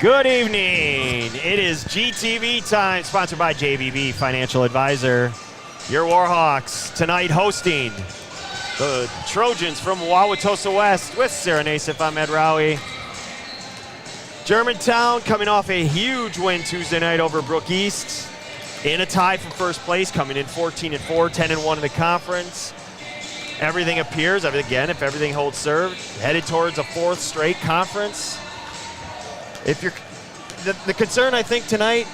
Good evening. It is GTV time, sponsored by JVB Financial Advisor. Your Warhawks tonight hosting the Trojans from Raue, Tosa West with Sarah Nassif. I'm Raue. Germantown coming off a huge win Tuesday night over Brookfield East in a tie for first place, coming in 14-4, 10-1 in the conference. Everything appears, again, if everything holds serve, headed towards a fourth straight conference. If you're the concern, I think tonight,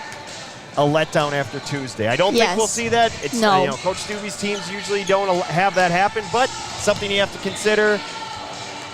a letdown after Tuesday. I don't think we'll see that. It's no. Coach Stubbe's teams usually don't have that happen, but something you have to consider.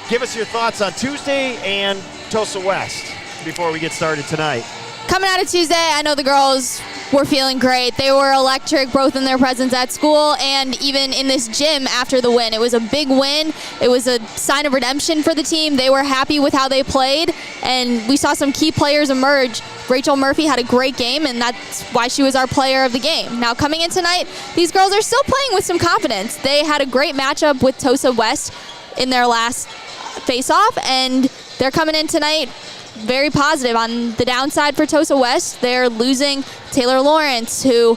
Give us your thoughts on Tuesday and Tosa West before we get started tonight. Coming out of Tuesday, I know the girls were feeling great. They were electric, both in their presence at school and even in this gym after the win. It was a big win. It was a sign of redemption for the team. They were happy with how they played, and we saw some key players emerge. Rachel Murphy had a great game, and that's why she was our player of the game. Now, coming in tonight, these girls are still playing with some confidence. They had a great matchup with Tosa West in their last face-off, and they're coming in tonight very positive. On the downside for Tosa West, they're losing Taylor Lawrence, who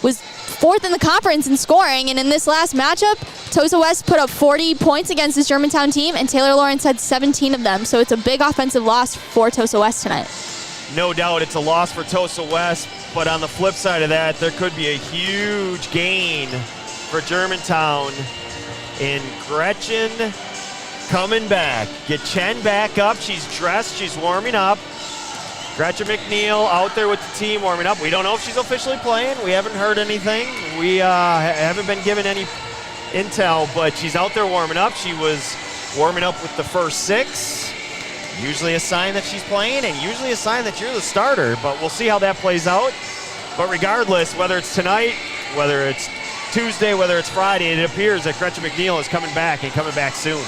was fourth in the conference in scoring, and in this last matchup, Tosa West put up 40 points against this Germantown team, and Taylor Lawrence had 17 of them, so it's a big offensive loss for Tosa West tonight. No doubt it's a loss for Tosa West, but on the flip side of that, there could be a huge gain for Germantown in Gretchen coming back. Get Chen back up. She's dressed. She's warming up. Gretchen McNeil out there with the team warming up. We don't know if she's officially playing. We haven't heard anything. We haven't been given any intel, but she's out there warming up. She was warming up with the first six. Usually a sign that she's playing, and usually a sign that you're the starter, but we'll see how that plays out. But regardless, whether it's tonight, whether it's Tuesday, whether it's Friday, it appears that Gretchen McNeil is coming back and coming back soon.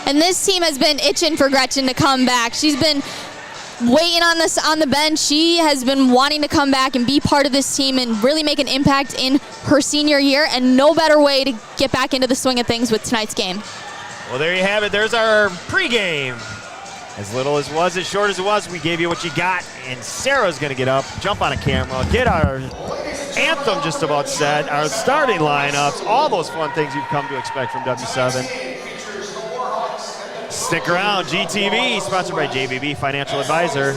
And this team has been itching for Gretchen to come back. She's been waiting on the bench. She has been wanting to come back and be part of this team and really make an impact in her senior year, and no better way to get back into the swing of things with tonight's game. Well, there you have it. There's our pregame. As little as was, as short as it was, we gave you what you got, and Sarah's going to get up, jump on a camera, get our anthem just about set, our starting lineups, all those fun things you've come to expect from W7. Stick around, GTV, sponsored by JVB Financial Advisor,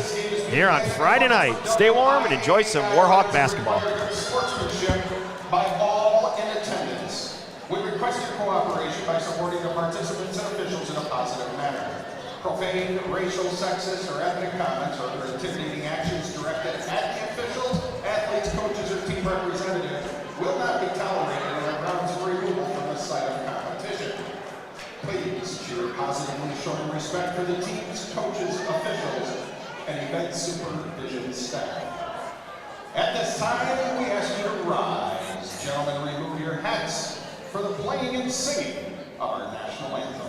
here on Friday night. Stay warm and enjoy some Warhawk basketball. Sportsmanship by all in attendance. We request your cooperation by supporting the participants and officials in a positive manner. Profane, racial, sexist, or ethnic comments or other intimidating actions directed at the officials, athletes, coaches, or team representatives will not be tolerated on the grounds of removal from the site of competition. Please cheer positively, showing respect for the teams, coaches, officials, and event supervision staff. At this time, we ask you to rise. Gentlemen, remove your hats for the playing and singing of our national anthem.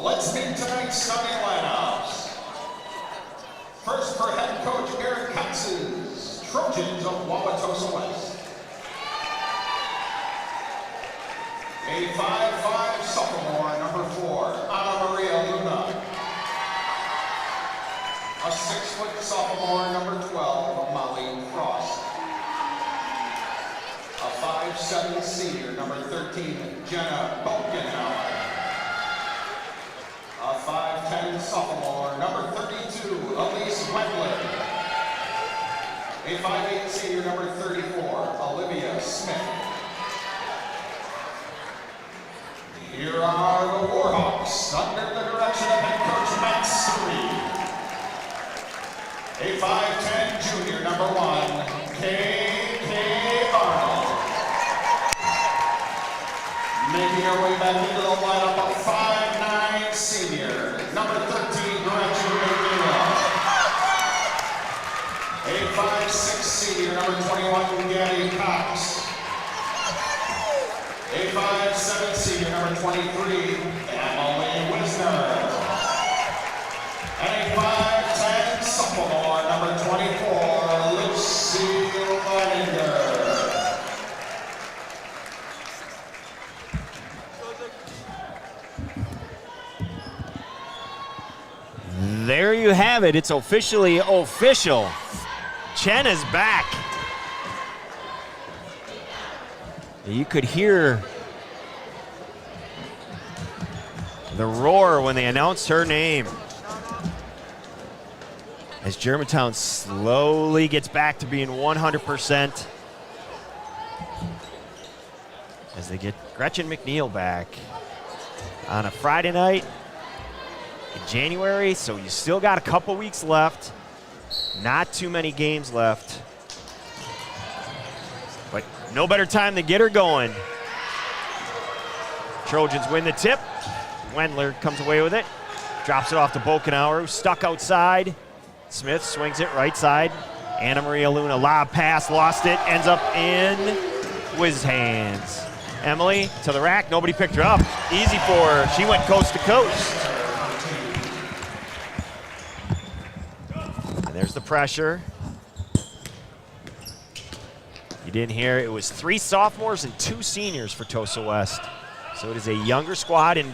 Let's meet tonight's starting lineups. First for head coach Eric Cox's Trojans of Tosa West. A 5'5" sophomore, number 4, Ana Maria Luna. A 6' sophomore, number 12, Molly Frost. A 5'7" senior, number 13, Jenna Bolkenhauer. A 5'10" sophomore, number 32, Elise Wendler. A 5'8" senior, number 34, Olivia Smith. Here are the Warhawks under the direction of head coach Matt Surrey. A 5'10" junior, number 1, K.K. Arnold. Making her way back into the lineup, a 5'9" senior, number 13, Gretchen McNeil. A 5'6" senior, number 21, Gabby Cox. A 5'7" senior, number 23, Emily Wisner. And a 5'10" sophomore, number 24, Lucille Leininger. There you have it. It's officially official. Chen is back. You could hear the roar when they announced her name. As Germantown slowly gets back to being 100%. As they get Gretchen McNeil back on a Friday night in January, so you still got a couple weeks left. Not too many games left. But no better time to get her going. Trojans win the tip. Wendler comes away with it. Drops it off to Bolkenhauer, who's stuck outside. Smith swings it right side. Ana Maria Luna, lob pass, lost it, ends up in Wiz's hands. Emily to the rack, nobody picked her up. Easy for her, she went coast to coast. And there's the pressure. You didn't hear, it was 3 sophomores and 2 seniors for Tosa West. So it is a younger squad, and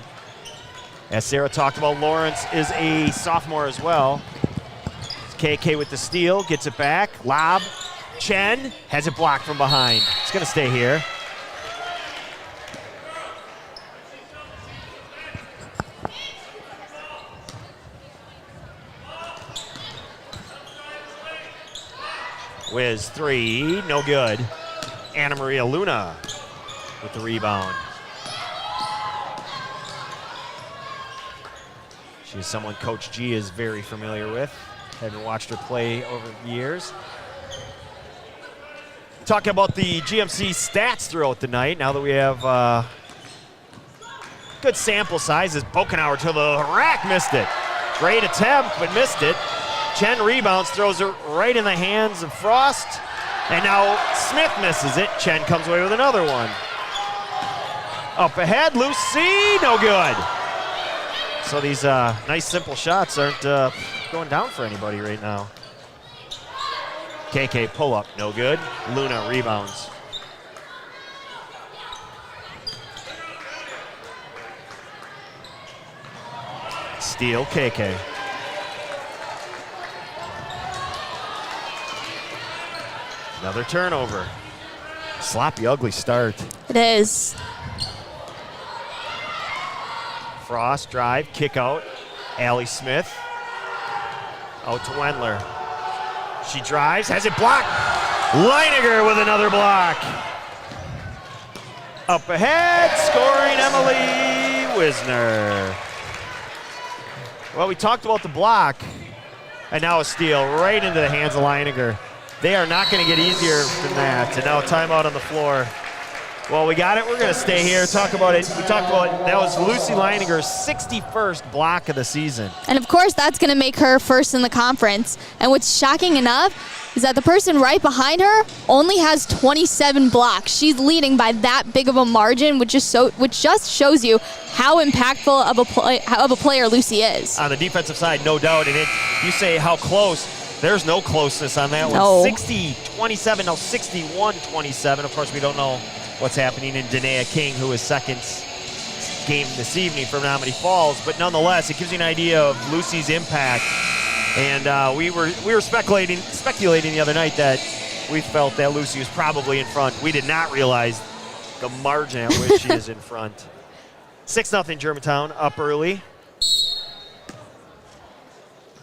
as Sarah talked about, Lawrence is a sophomore as well. KK with the steal, gets it back, lob. Chen has it blocked from behind. It's gonna stay here. Wiz 3, no good. Ana Maria Luna with the rebound. She's someone Coach G is very familiar with, having watched her play over the years. Talking about the GMC stats throughout the night, now that we have good sample sizes. Bolkenhauer to the rack, missed it. Great attempt, but missed it. Chen rebounds, throws it right in the hands of Frost. And now Smith misses it. Chen comes away with another one. Up ahead, Lucy, no good. So these nice simple shots aren't going down for anybody right now. KK pull up, no good. Luna rebounds. Steal, KK. Another turnover. Sloppy, ugly start. It is. Frost drive, kick out. Allie Smith. Out to Wendler. She drives, has it blocked. Leininger with another block. Up ahead, scoring Emily Wisner. Well, we talked about the block, and now a steal right into the hands of Leininger. They are not going to get easier than that. And now a timeout on the floor. Well, we got it. We're going to stay here, talk about it. We talked about that was Lucy Leininger's 61st block of the season. And of course, that's going to make her first in the conference. And what's shocking enough is that the person right behind her only has 27 blocks. She's leading by that big of a margin, which just shows you how impactful of a player Lucy is. On the defensive side, no doubt. And you say how close. There's no closeness on that one. No. 60-27, no, 61-27. Of course, we don't know what's happening in Danae King, who is second game this evening from Menominee Falls. But nonetheless, it gives you an idea of Lucy's impact. And we were speculating the other night that we felt that Lucy was probably in front. We did not realize the margin at which she is in front. 6-0 Germantown, up early.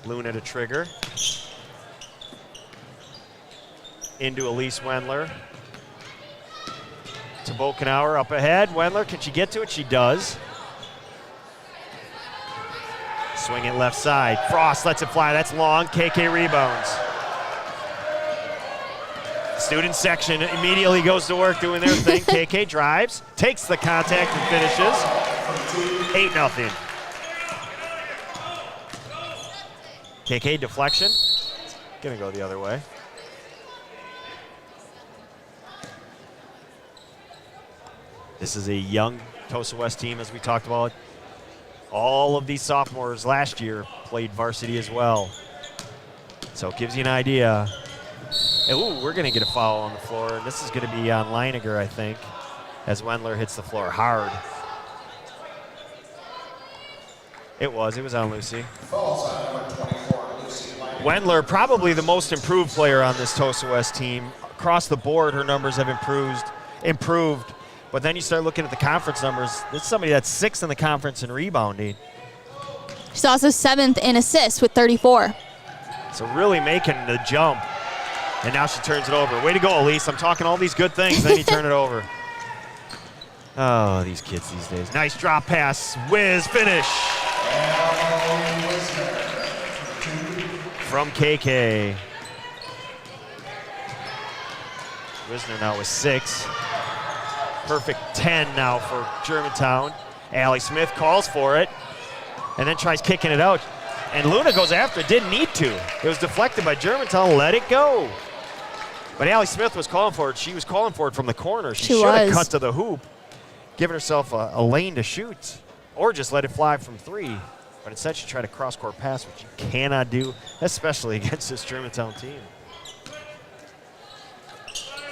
Luna to trigger. Into Elise Wendler. To Bokenauer up ahead. Wendler, can she get to it? She does. Swing it left side. Frost lets it fly. That's long. KK rebounds. Student section immediately goes to work doing their thing. KK drives, takes the contact and finishes. 8-0. KK deflection. Gonna go the other way. This is a young Tosa West team, as we talked about. All of these sophomores last year played varsity as well. So it gives you an idea. Ooh, we're going to get a foul on the floor. This is going to be on Leininger, I think, as Wendler hits the floor hard. It was on Lucy. Wendler, probably the most improved player on this Tosa West team. Across the board, her numbers have improved. But then you start looking at the conference numbers. This is somebody that's 6th in the conference in rebounding. She's also 7th in assists with 34. So really making the jump. And now she turns it over. Way to go, Elise. I'm talking all these good things, then you turn it over. Oh, these kids these days. Nice drop pass. Whiz finish. From KK. Wisner now with 6. Perfect 10 now for Germantown. Allie Smith calls for it and then tries kicking it out. And Luna goes after it, didn't need to. It was deflected by Germantown, let it go. But Allie Smith was calling for it. She was calling for it from the corner. She should have cut to the hoop, giving herself a lane to shoot, or just let it fly from 3. But instead she tried a cross-court pass, which you cannot do, especially against this Germantown team.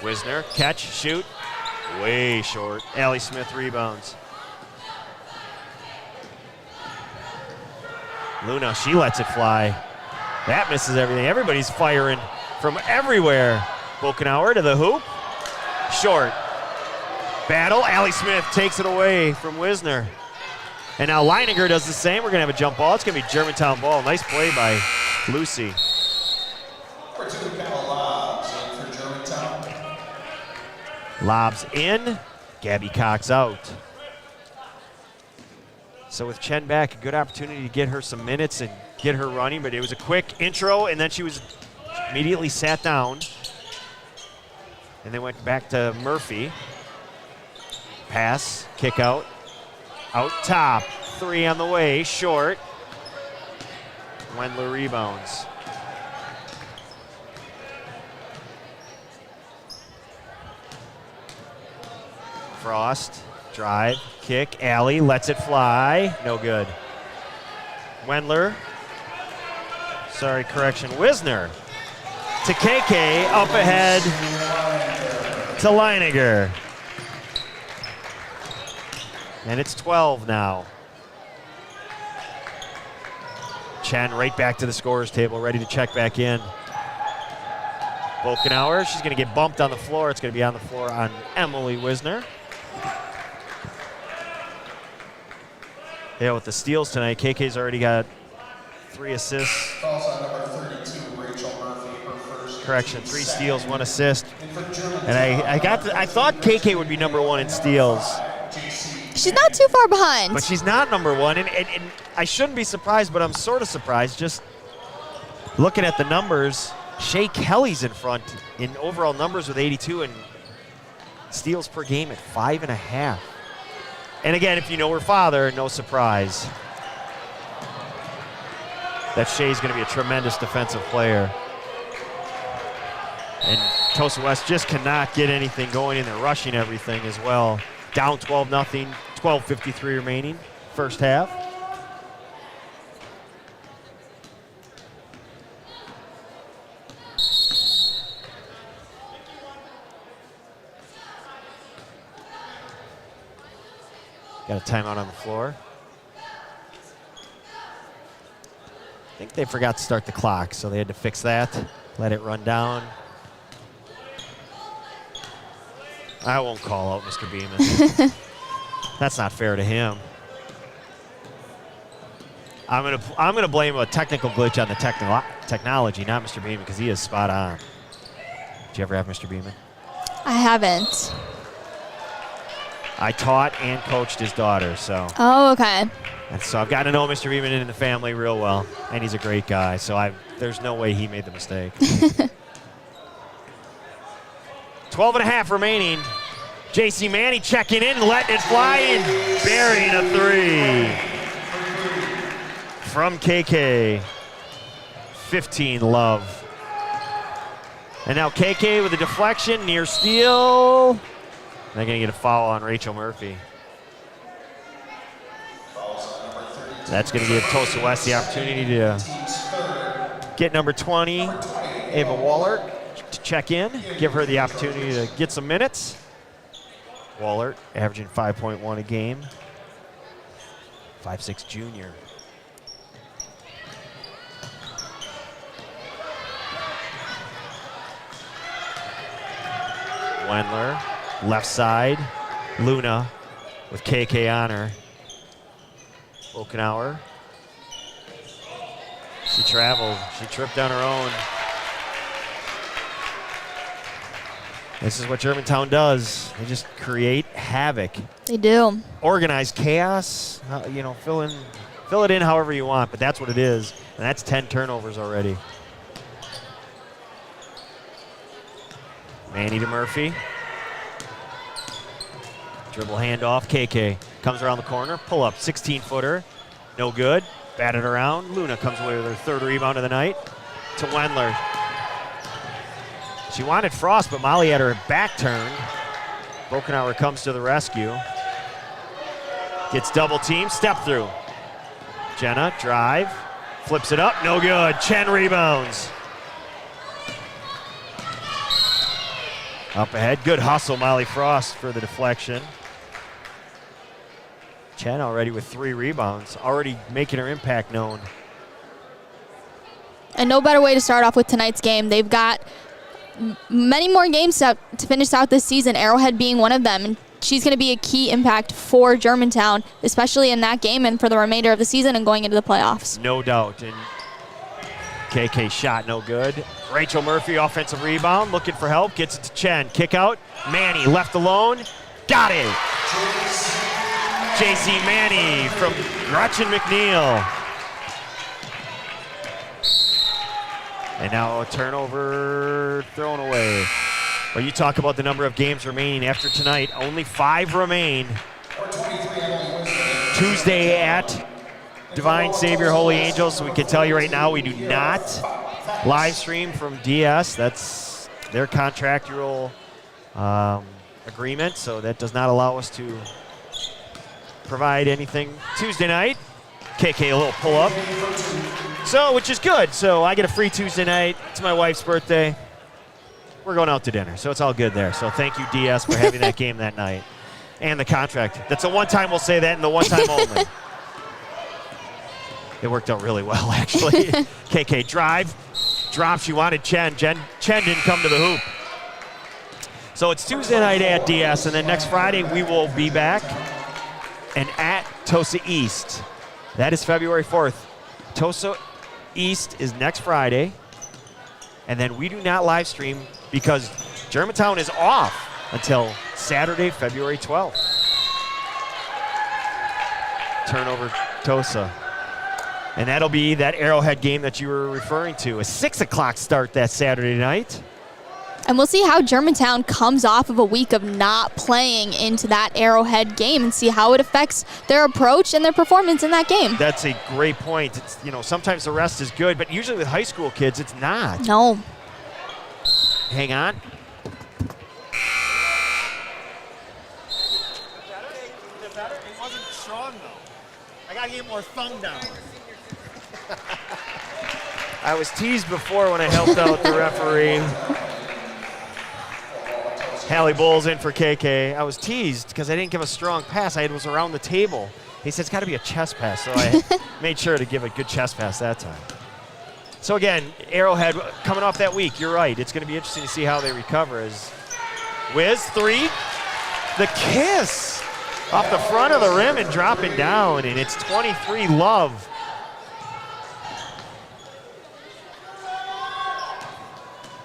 Wisner, catch, shoot. Way short. Allie Smith rebounds. Luna, she lets it fly. That misses everything. Everybody's firing from everywhere. Bokenauer to the hoop. Short. Battle. Allie Smith takes it away from Wisner. And now Leininger does the same. We're going to have a jump ball. It's going to be Germantown ball. Nice play by Lucy. Lobs in, Gabby Cox out. So with Chen back, a good opportunity to get her some minutes and get her running, but it was a quick intro, and then she was immediately sat down. And then went back to Murphy. Pass, kick out, out top. 3 on the way, short. Wendler rebounds. Frost, drive, kick, Allie lets it fly, no good. Wendler, Wisner to KK, up ahead to Leininger. And it's 12 now. Chen right back to the scorer's table, ready to check back in. Bokenauer, she's going to get bumped on the floor. It's going to be on the floor on Emily Wisner. Yeah, with the steals tonight, KK's already got 3 assists. Correction, 3 steals, 1 assist. And I thought KK would be number 1 in steals. She's not too far behind. But she's not number 1, and I shouldn't be surprised, but I'm sort of surprised. Just looking at the numbers, Shea Kelly's in front in overall numbers with 82, and Steals per game at 5.5. And again, if you know her father, no surprise that Shea's going to be a tremendous defensive player. And Tosa West just cannot get anything going, and they're rushing everything as well. Down 12-0, 12:53 remaining, first half. Got a timeout on the floor. I think they forgot to start the clock, so they had to fix that, let it run down. I won't call out Mr. Beeman. That's not fair to him. I'm gonna blame a technical glitch on the technology, not Mr. Beeman, because he is spot on. Did you ever have Mr. Beeman? I haven't. I taught and coached his daughter, so. Oh, okay. And so I've got to know Mr. Beeman in the family real well, and he's a great guy, so there's no way he made the mistake. 12.5 remaining. J.C. Manny checking in, letting it fly, and burying a three from KK. 15 love. And now KK with a deflection, near steal. They're going to get a foul on Rachel Murphy. That's going to give Tosa West the opportunity to get number 20, Ava Wallert, to check in, give her the opportunity to get some minutes. Wallert averaging 5.1 a game. 5'6" junior. Wendler, left side. Luna with KK on her. Okenauer. She traveled. She tripped on her own. This is what Germantown does. They just create havoc. They do. Organized chaos. Fill it in however you want, but that's what it is. And that's 10 turnovers already. Manny to Murphy. Dribble handoff. KK comes around the corner. Pull up. 16-footer. No good. Batted around. Luna comes away with her third rebound of the night. To Wendler. She wanted Frost, but Molly had her back turned. Brokenauer comes to the rescue. Gets double teamed. Step through. Jenna, drive. Flips it up. No good. Chen rebounds. Up ahead. Good hustle, Molly Frost, for the deflection. Chen already with 3 rebounds, already making her impact known. And no better way to start off with tonight's game. They've got many more games to finish out this season, Arrowhead being one of them. And she's going to be a key impact for Germantown, especially in that game and for the remainder of the season and going into the playoffs. No doubt. And KK shot no good. Rachel Murphy, offensive rebound, looking for help, gets it to Chen. Kick out. Manny left alone. Got it. J.C. Manny from Gretchen McNeil. And now a turnover thrown away. But you talk about the number of games remaining after tonight. Only 5 remain. Tuesday at Divine Savior Holy Angels. So we can tell you right now we do not live stream from DS. That's their contractual agreement. So that does not allow us to provide anything Tuesday night. KK a little pull up. So, which is good. So I get a free Tuesday night. It's my wife's birthday. We're going out to dinner, so it's all good there. So thank you, DS, for having that game that night. And the contract. That's the one time we'll say that, and the one time only. It worked out really well, actually. KK drive. Drop. She wanted Chen. Chen didn't come to the hoop. So it's Tuesday night at DS, and then next Friday we will be back and at Tosa East. That is February 4th. Tosa East is next Friday. And then we do not live stream because Germantown is off until Saturday, February 12th. Turnover Tosa. And that'll be that Arrowhead game that you were referring to. A 6 o'clock start that Saturday night. And we'll see how Germantown comes off of a week of not playing into that Arrowhead game and see how it affects their approach and their performance in that game. That's a great point. It's, sometimes the rest is good, but usually with high school kids, it's not. No. Hang on. It wasn't strong, though. I got to get more thumb down. I was teased before when I helped out the referee. Hallie Bowles in for KK. I was teased because I didn't give a strong pass. I was around the table. He said it's got to be a chest pass, so I made sure to give a good chest pass that time. So again, Arrowhead coming off that week, you're right. It's going to be interesting to see how they recover. As Wiz, 3. The kiss off the front of the rim and dropping down, and it's 23 Love.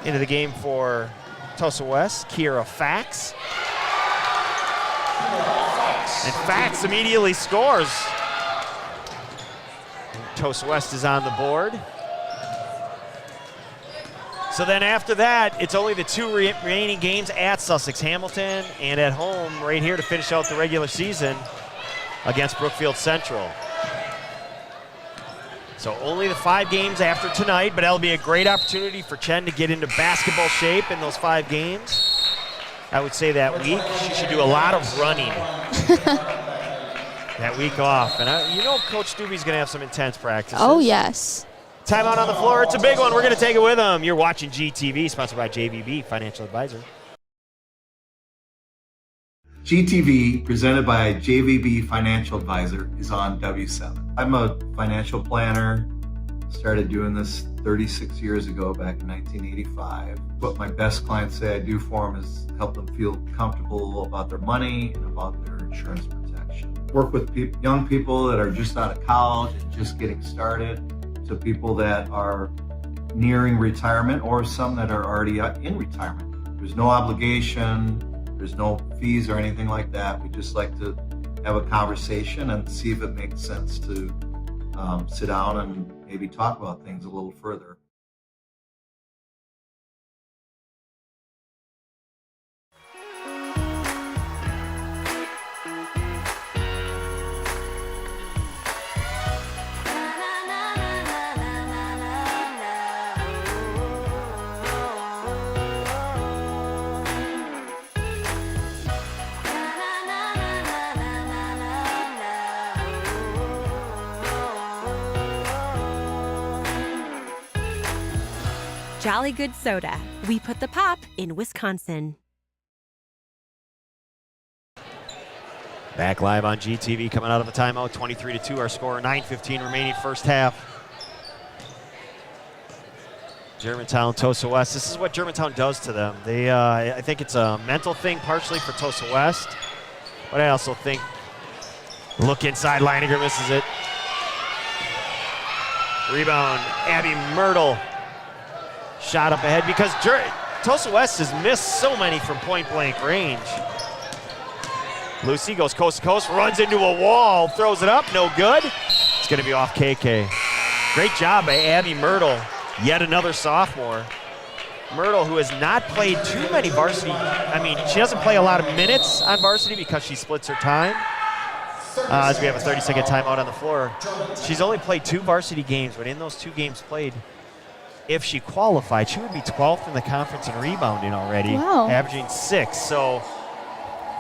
Into the game for Tosa West, Kira Fax. And Fax immediately scores. And Tosa West is on the board. So then after that, it's only the 2 remaining games at Sussex Hamilton and at home right here to finish out the regular season against Brookfield Central. So only the 5 games after tonight, but that'll be a great opportunity for Chen to get into basketball shape in those 5 games. I would say that week she should do a lot of running that week off. And Coach Stubbe's going to have some intense practices. Oh, yes. Timeout on the floor. It's a big one. We're going to take it with them. You're watching GTV, sponsored by JVB Financial Advisor. GTV, presented by JVB Financial Advisor, is on W7. I'm a financial planner. Started doing this 36 years ago, back in 1985. What my best clients say I do for them is help them feel comfortable about their money and about their insurance protection. Work with young people that are just out of college and just getting started, to people that are nearing retirement or some that are already in retirement. There's no obligation. There's no fees or anything like that. We just like to have a conversation and see if it makes sense to sit down and maybe talk about things a little further. Jolly Good Soda. We put the pop in Wisconsin. Back live on GTV, coming out of the timeout, 23-2 our score, 9:15 remaining first half. Germantown, Tosa West. This is what Germantown does to them. They, I think it's a mental thing partially for Tosa West, but I also think, look inside, Leininger misses it. Rebound, Abby Myrtle. Shot up ahead because Tosa West has missed so many from point-blank range. Lucy goes coast to coast, runs into a wall, throws it up, no good. It's going to be off KK. Great job by Abby Myrtle, yet another sophomore. Myrtle, who has not played too many varsity, she doesn't play a lot of minutes on varsity because she splits her time. As we have a 30-second timeout on the floor. She's only played 2 varsity games, but in those 2 games played, if she qualified, she would be 12th in the conference in rebounding already, wow, averaging 6. So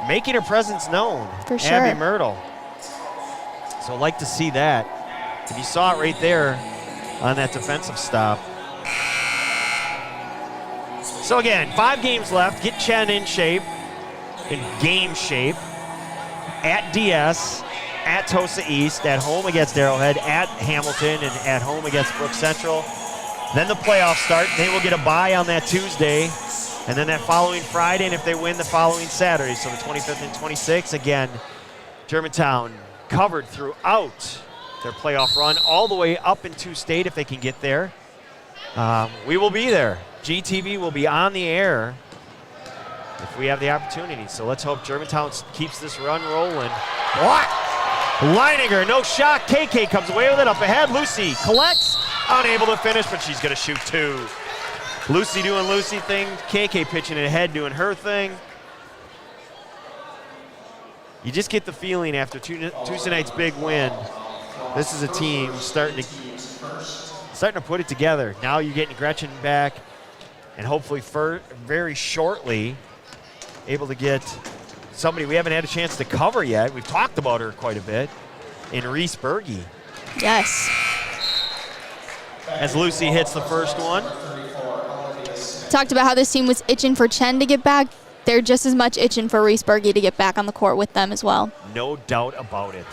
making her presence known, for sure. Abby Myrtle. So I'd like to see that. And you saw it right there on that defensive stop. So again, 5 games left. Get Chen in shape, in game shape, at DS, at Tosa East, at home against Arrowhead, at Hamilton, and at home against Brook Central. Then the playoffs start. They will get a bye on that Tuesday, and then that following Friday, and if they win, the following Saturday. So the 25th and 26th, again, Germantown covered throughout their playoff run, all the way up into state if they can get there. We will be there. GTV will be on the air if we have the opportunity. So let's hope Germantown keeps this run rolling. What? Leininger, no shot. KK comes away with it up ahead. Lucy collects. Unable to finish, but she's going to shoot 2. Lucy doing Lucy thing. KK pitching it ahead, doing her thing. You just get the feeling after Tuesday night's big win, this is a team starting to put it together. Now you're getting Gretchen back, and hopefully very shortly able to get somebody we haven't had a chance to cover yet. We've talked about her quite a bit in Reese Berge. Yes. As Lucy hits the first one. Talked about how this team was itching for Chen to get back. They're just as much itching for Reese Berge to get back on the court with them as well. No doubt about it.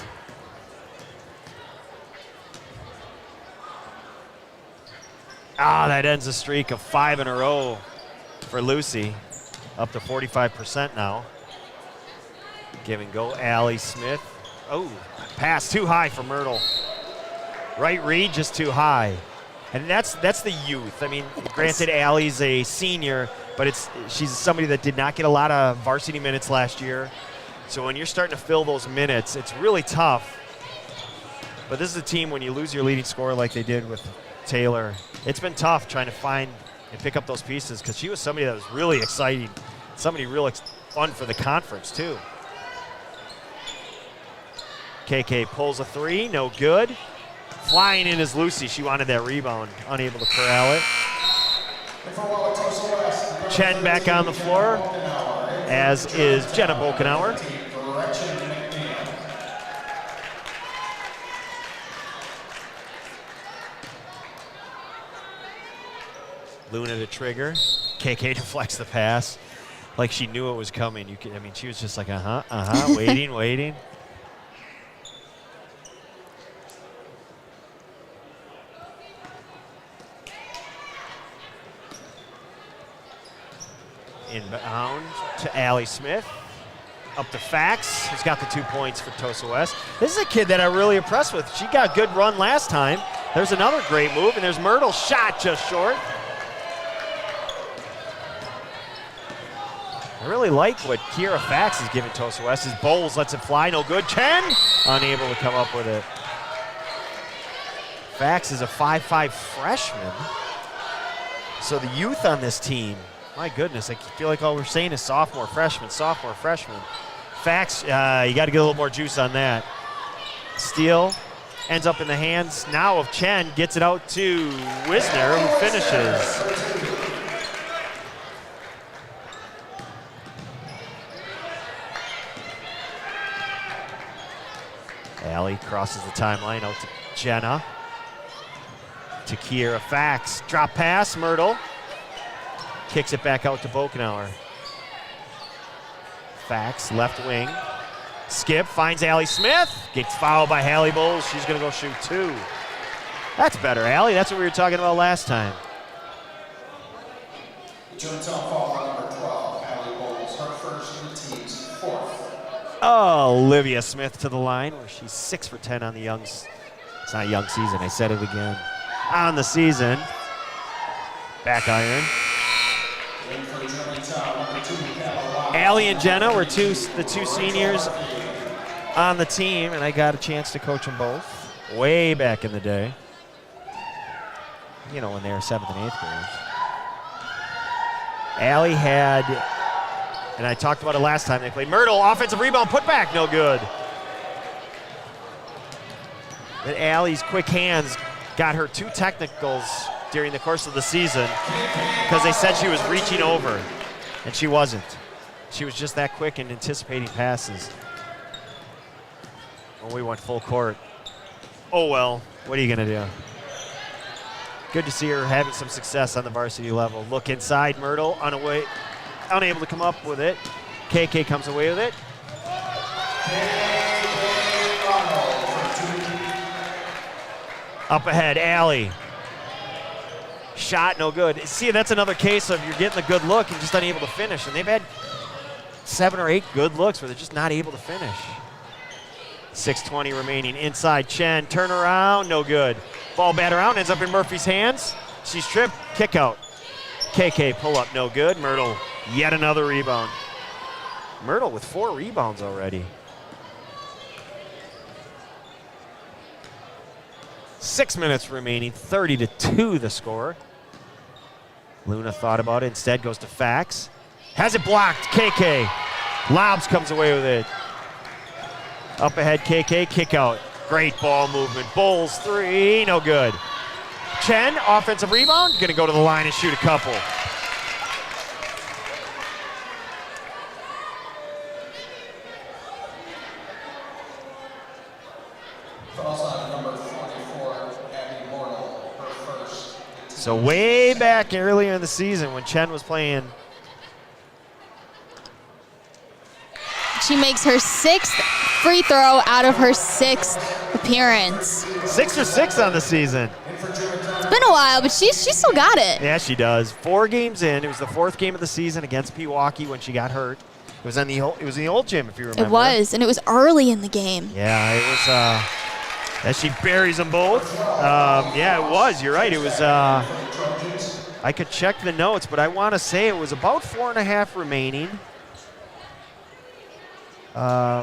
That ends a streak of 5 in a row for Lucy. Up to 45% now. Give and go, Allie Smith. Oh, pass too high for Myrtle. Right read, just too high. And that's the youth. I mean, granted, Allie's a senior, but she's somebody that did not get a lot of varsity minutes last year. So when you're starting to fill those minutes, it's really tough. But this is a team, when you lose your leading scorer like they did with Taylor, it's been tough trying to find and pick up those pieces, because she was somebody that was really exciting, somebody real fun for the conference too. KK pulls a 3, no good. Flying in is Lucy. She wanted that rebound, unable to corral it. Chen back on the floor, as is Jenna Bokenauer. Luna to trigger. KK deflects the pass like she knew it was coming. She was just like, waiting, waiting. Inbound to Allie Smith. Up to Fax, who's got the 2 points for Tosa West. This is a kid that I'm really impressed with. She got a good run last time. There's another great move, and there's Myrtle's shot just short. I really like what Kira Fax is giving Tosa West. His Bowles lets it fly, no good. Chen, unable to come up with it. Fax is a 5'5" freshman. So the youth on this team, my goodness, I feel like all we're saying is sophomore, freshman, sophomore, freshman. Fax, you got to get a little more juice on that. Steal ends up in the hands now of Chen, gets it out to Wisner, who finishes. Allie crosses the timeline out to Jenna. To Kiera Fax. Drop pass, Myrtle. Kicks it back out to Bokenauer. Fax, left wing. Skip, finds Allie Smith. Gets fouled by Hallie Bowles. She's going to go shoot 2. That's better, Allie. That's what we were talking about last time. Germantown foul on number 12, Hallie Bowles, her first and the team's 4th. Oh, Olivia Smith to the line, where she's 6 for 10 on the young. It's not a young season. I said it again. On the season. Back iron. Allie and Jenna were the two seniors on the team, and I got a chance to coach them both way back in the day. You know, when they were 7th and 8th graders. Allie had, and I talked about it last time they played, Myrtle, offensive rebound, put back, no good. But Allie's quick hands got her 2 technicals during the course of the season because they said she was reaching over, and she wasn't. She was just that quick in anticipating passes. When we went full court. Oh well, what are you gonna do? Good to see her having some success on the varsity level. Look inside, Myrtle, unable to come up with it. KK comes away with it. Up ahead, Allie. Shot, no good. See, that's another case of you're getting a good look and just unable to finish. And they've had 7 or 8 good looks where they're just not able to finish. 6:20 remaining. Inside, Chen, turn around, no good. Ball bat around, ends up in Murphy's hands. She's tripped, kick out. KK pull up, no good. Myrtle, yet another rebound. Myrtle with 4 rebounds already. 6 minutes remaining, 30-2 the score. Luna thought about it, instead goes to Fax. Has it blocked, KK. Lobs comes away with it. Up ahead, KK, kick out. Great ball movement. Bowles 3, no good. Chen, offensive rebound, gonna go to the line and shoot a couple. So way back earlier in the season when Chen was playing. She makes her 6th free throw out of her 6th appearance. 6 for 6 on the season. It's been a while, but she still got it. Yeah, she does. 4 games in. It was the 4th game of the season against Pewaukee when she got hurt. It was in the old gym, if you remember. It was, and it was early in the game. Yeah, it was. As she buries them both. Yeah, it was. You're right. It was. I could check the notes, but I want to say it was about 4.5 remaining.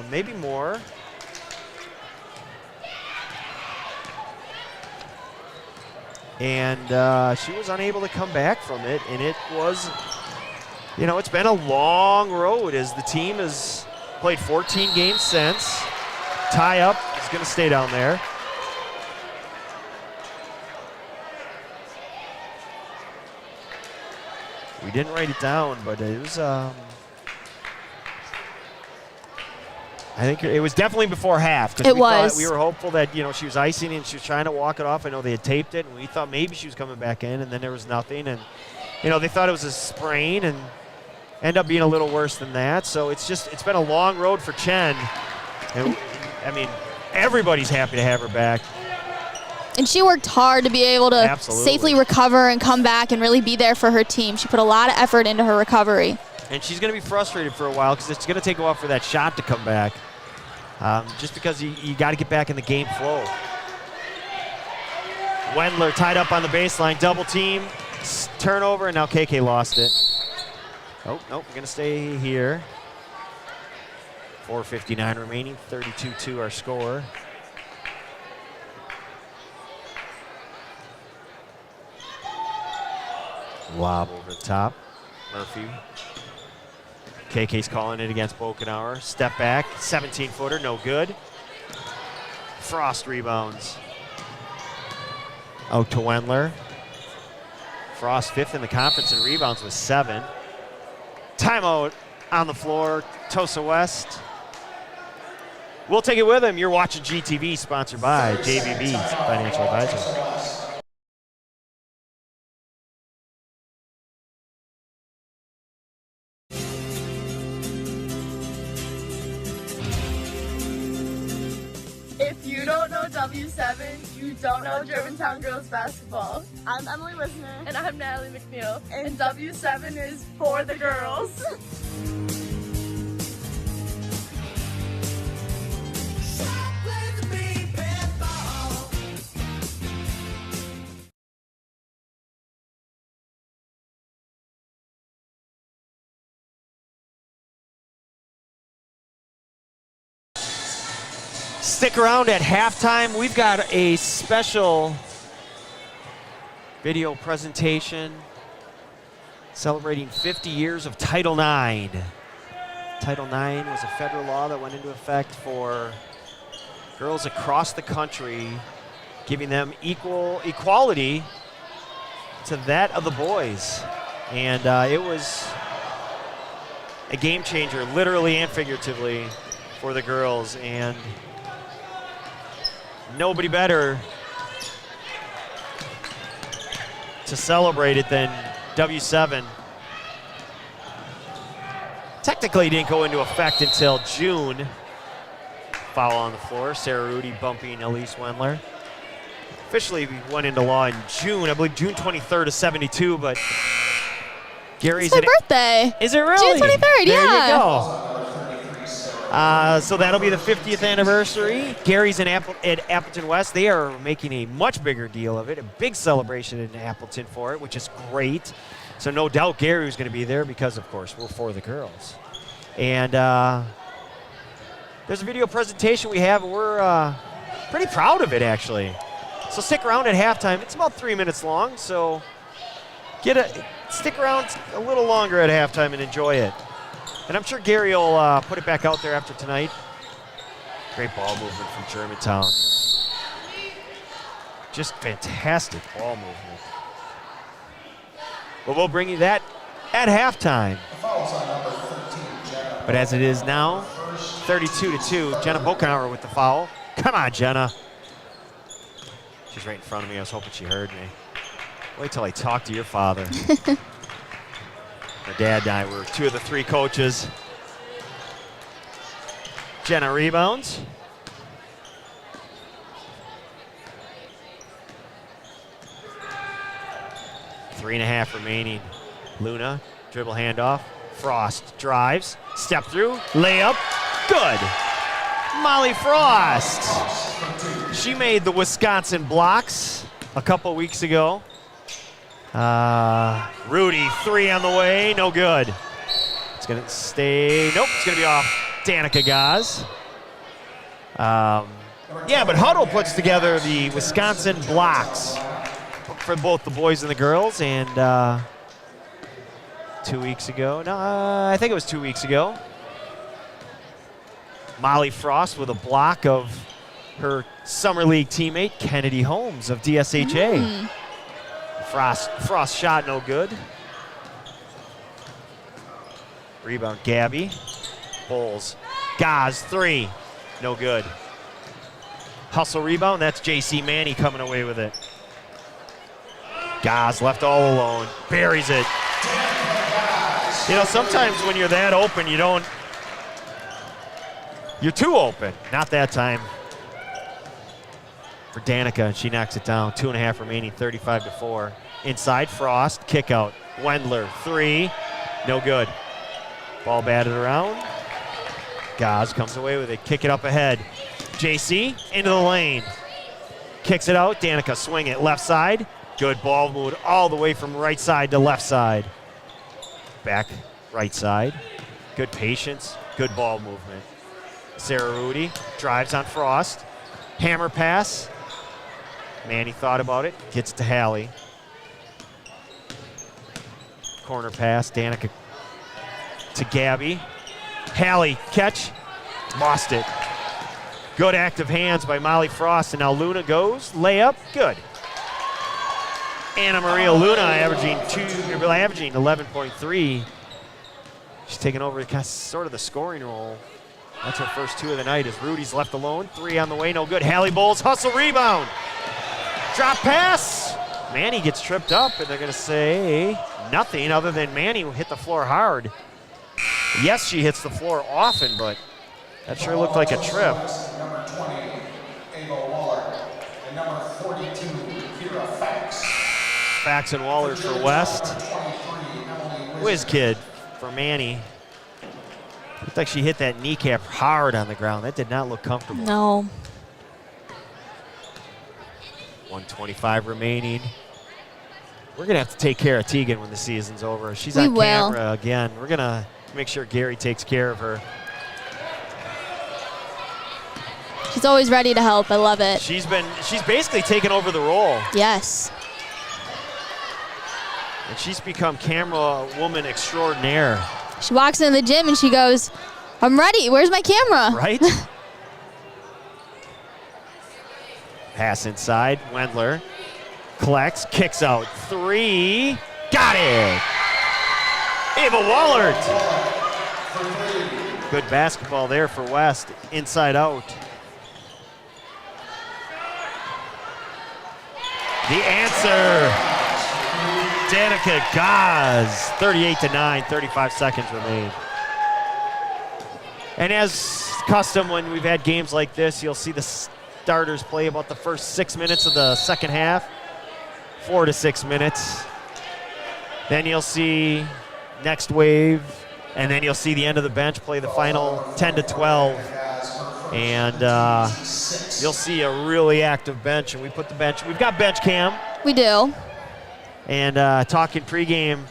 Maybe more. And she was unable to come back from it, and it was, it's been a long road as the team has played 14 games since. Tie up is going to stay down there. We didn't write it down, but it was, I think it was definitely before half. It was. We were hopeful that, she was icing and she was trying to walk it off. I know they had taped it, and we thought maybe she was coming back in, and then there was nothing. And, they thought it was a sprain and ended up being a little worse than that. So it's been a long road for Chen. And, everybody's happy to have her back. And she worked hard to be able to safely recover and come back and really be there for her team. She put a lot of effort into her recovery. And she's going to be frustrated for a while because it's going to take a while for that shot to come back. Just because you got to get back in the game flow. Wendler tied up on the baseline, double team, turnover, and now KK lost it. Oh, nope, we're going to stay here. 4:59 remaining, 32-2 our score. Lob over the top. Murphy. KK's calling it against Bokenauer. Step back, 17-footer, no good. Frost rebounds. Out to Wendler. Frost 5th in the conference in rebounds with 7. Timeout on the floor, Tosa West. We'll take it with him. You're watching GTV, sponsored by JVB Financial Advisor. If you don't know W7, you don't know Germantown girls basketball. I'm Emily Wisner. And I'm Natalie McNeil. And W7 is for the girls. Stick around at halftime. We've got a special video presentation celebrating 50 years of Title IX. Title IX was a federal law that went into effect for girls across the country, giving them equality to that of the boys. And it was a game changer, literally and figuratively, for the girls. And nobody better to celebrate it than W7. Technically didn't go into effect until June. Foul on the floor. Sarah Rudy bumping Elise Wendler. Officially went into law in June, I believe June 23rd of 72, but Gary's It's my birthday. Is it really? June 23rd, there yeah. You go. So that'll be the 50th anniversary. Gary's at Appleton West. They are making a much bigger deal of it, a big celebration in Appleton for it, which is great. So no doubt Gary was going to be there because, of course, we're for the girls. And there's a video presentation we have, and we're pretty proud of it, actually. So stick around at halftime. It's about 3 minutes long, so get stick around a little longer at halftime and enjoy it. And I'm sure Gary will put it back out there after tonight. Great ball movement from Germantown. Just fantastic ball movement. But we'll bring you that at halftime. But as it is now, 32-2, Jenna Bokenauer with the foul. Come on, Jenna. She's right in front of me. I was hoping she heard me. Wait till I talk to your father. My dad and I were 2 of the 3 coaches. Jenna rebounds. Three and a half remaining. Luna, dribble handoff. Frost drives, step through, layup, good. Molly Frost. She made the Wisconsin blocks a couple weeks ago. Rudy, 3 on the way, no good. It's gonna stay, nope, it's gonna be off Danica Gaz. Yeah, but Huddle puts together the Wisconsin blocks for both the boys and the girls, and 2 weeks ago, no, I think it was 2 weeks ago, Molly Frost with a block of her Summer League teammate, Kennedy Holmes of DSHA. Frost shot no good. Rebound, Gabby. Bulls. Gaz, 3. No good. Hustle rebound, that's J.C. Manny coming away with it. Gaz left all alone. Buries it. You know, sometimes when you're that open, you're too open. Not that time. For Danica, she knocks it down. 2.5 remaining, 35-4. Inside, Frost, kick out. Wendler, 3, no good. Ball batted around. Gaz comes away with it. Kick it up ahead. JC into the lane. Kicks it out. Danica swing it left side. Good ball moved all the way from right side to left side. Back right side. Good patience. Good ball movement. Sarah Rudy drives on Frost. Hammer pass. Manny thought about it. Gets it to Hallie. Corner pass. Danica to Gabby. Hallie catch. Lost it. Good active hands by Molly Frost. And now Luna goes. Layup. Good. Anna Maria Luna averaging 11.3. She's taking over sort of the scoring role. That's her first 2 of the night as Rudy's left alone. 3 on the way, no good. Hallie Bowles, hustle rebound. Drop pass. Manny gets tripped up, and they're going to say nothing other than Manny hit the floor hard. Yes, she hits the floor often, but that sure looked like a trip. Number 20, Ava Waller, and number 42, Kira Fax. Fax and Waller for West. Whiz kid for Manny. Looked like she hit that kneecap hard on the ground. That did not look comfortable. No. 1:25 remaining. We're going to have to take care of Tegan when the season's over. She's on camera again. We're going to make sure Gary takes care of her. She's always ready to help. I love it. She's basically taken over the role. Yes. And she's become camera woman extraordinaire. She walks into the gym and she goes, I'm ready. Where's my camera? Right? Pass inside. Wendler collects, kicks out. 3. Got it. Ava Wallert. Good basketball there for West. Inside out. The answer. Danica Gaz, 38-9, 35 seconds remain. And as custom when we've had games like this, you'll see the starters play about the first 6 minutes of the second half, 4 to 6 minutes. Then you'll see next wave, and then you'll see the end of the bench play the final 10 to 12. And you'll see a really active bench, and we've got bench cam. We do. And talking pregame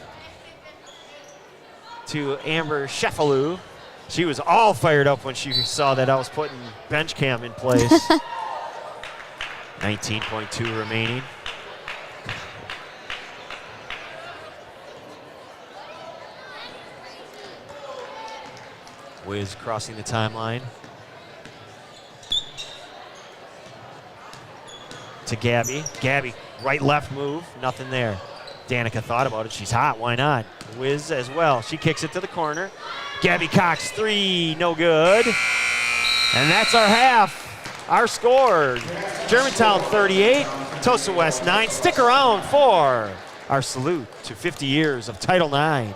to Amber Sheffalou, she was all fired up when she saw that I was putting bench cam in place. 19.2 remaining. Wiz crossing the timeline. To Gabby. Gabby, right-left move, nothing there. Danica thought about it. She's hot, why not? Wiz as well. She kicks it to the corner. Gabby Cox, 3, no good. And that's our half. Our score, Germantown 38, Tosa West 9. Stick around for our salute to 50 years of Title IX.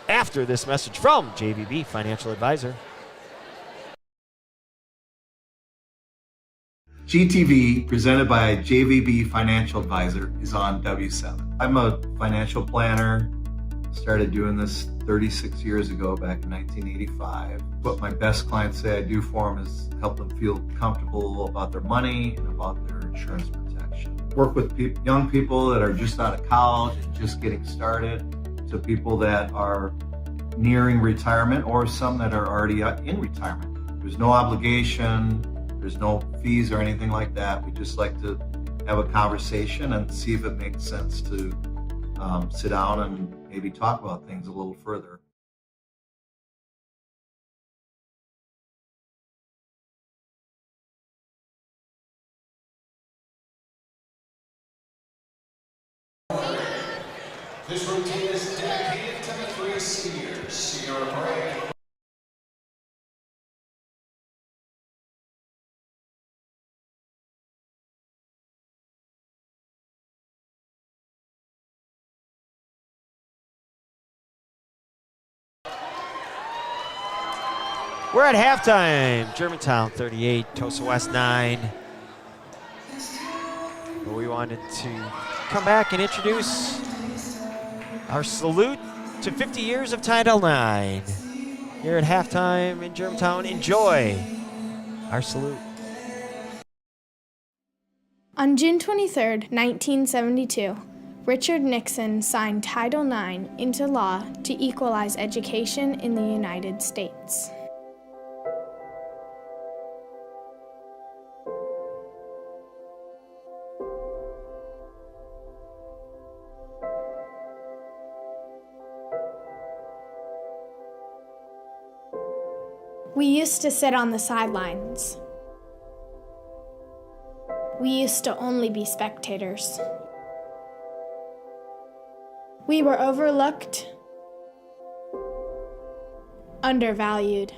After this message from JVB Financial Advisor. GTV, presented by JVB Financial Advisor, is on W7. I'm a financial planner. Started doing this 36 years ago, back in 1985. What my best clients say I do for them is help them feel comfortable about their money and about their insurance protection. Work with young people that are just out of college and just getting started, to people that are nearing retirement, or some that are already in retirement. There's no obligation, there's no fees or anything like that. We just like to have a conversation and see if it makes sense to sit down and maybe talk about things a little further. This routine is dedicated to the 3 skiers. Sierra Raue. We're at halftime. Germantown 38, Tosa West 9. But we wanted to come back and introduce our salute to 50 years of Title IX. Here at halftime in Germantown, enjoy our salute. On June 23, 1972, Richard Nixon signed Title IX into law to equalize education in the United States. We used to sit on the sidelines. We used to only be spectators. We were overlooked, undervalued.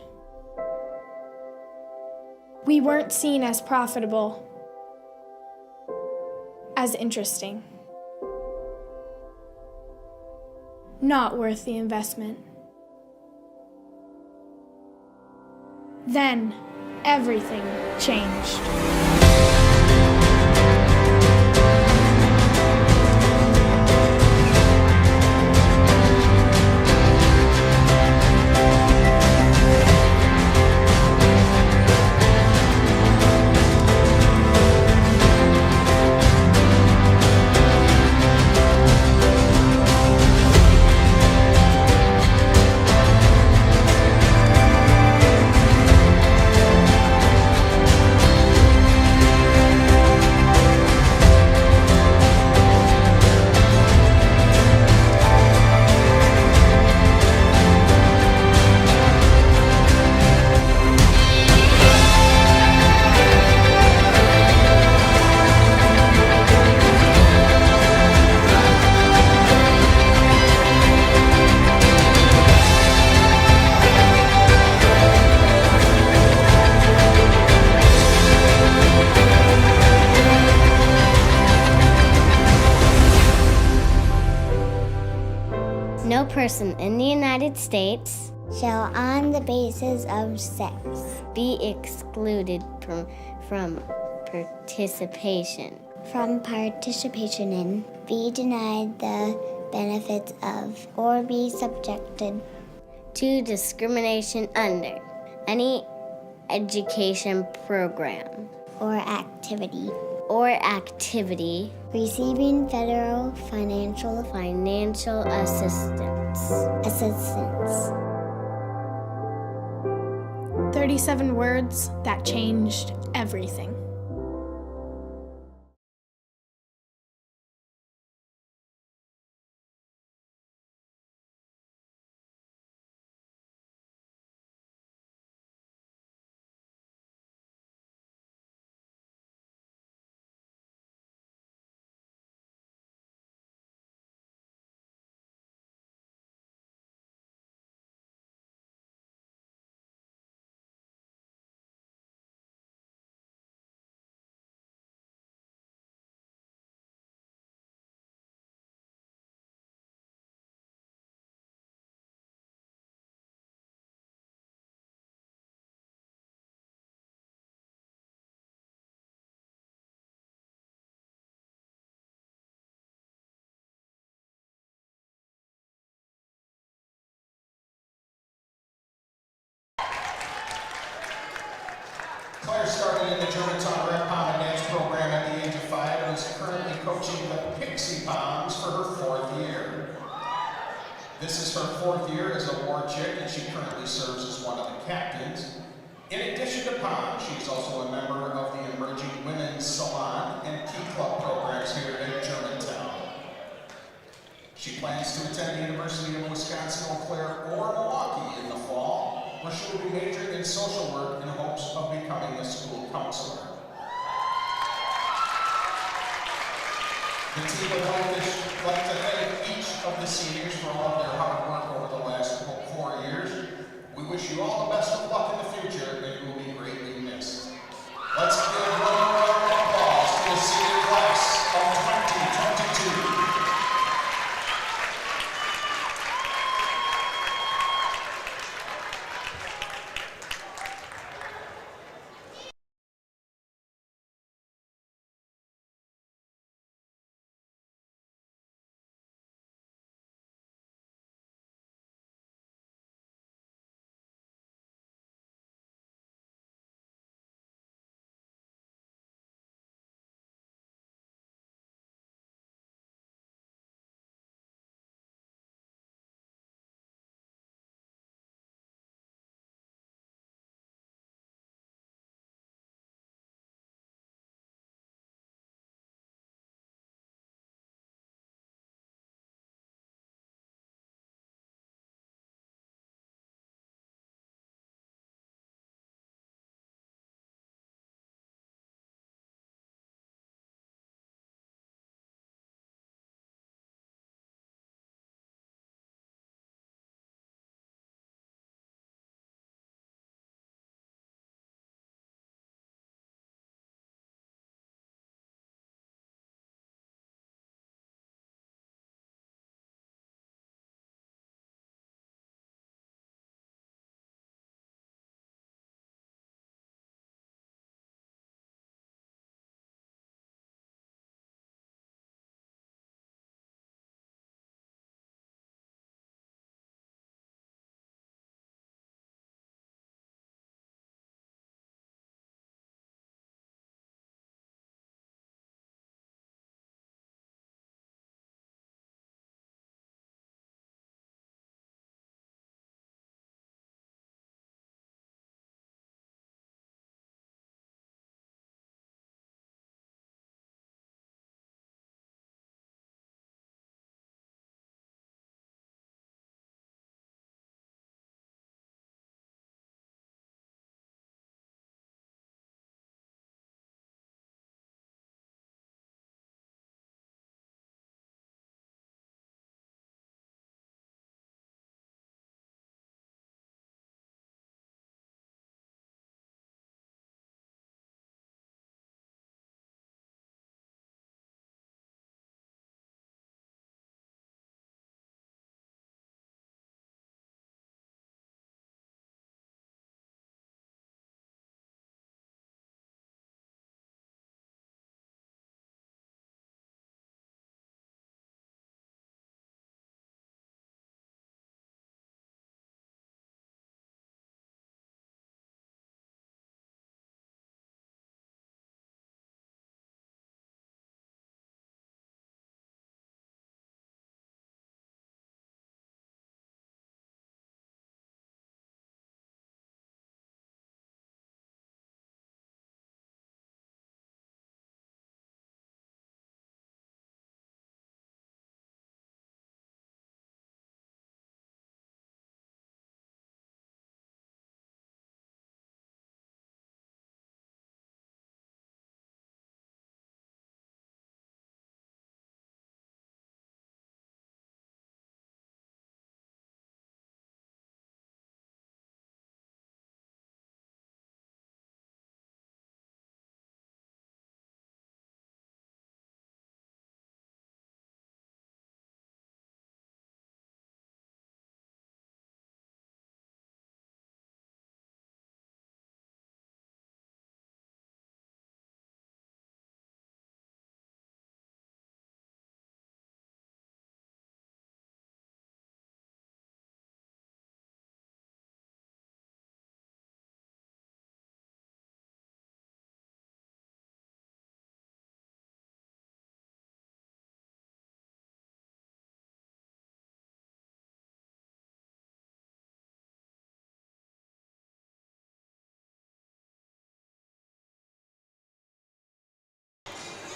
We weren't seen as profitable, as interesting. Not worth the investment. Then, everything changed. No person in the United States shall, on the basis of sex, be excluded from participation. From participation in, be denied the benefits of, or be subjected to discrimination under any education program or activity receiving federal financial assistance. 37 words that changed everything. Dixie Bombs for her 4th year. This is her 4th year as a war chick, and she currently serves as one of the captains. In addition to Pom, she's also a member of the Emerging Women's Salon and Tea Club programs here in Germantown. She plans to attend the University of Wisconsin-Eau Claire or Milwaukee in the fall, where she will be majoring in social work in hopes of becoming a school counselor. The team would like to thank each of the seniors for all of their hard work over the last 4 years. We wish you all the best of luck in the future, and you will be greatly missed. Let's give one round of applause to the senior class of 2022.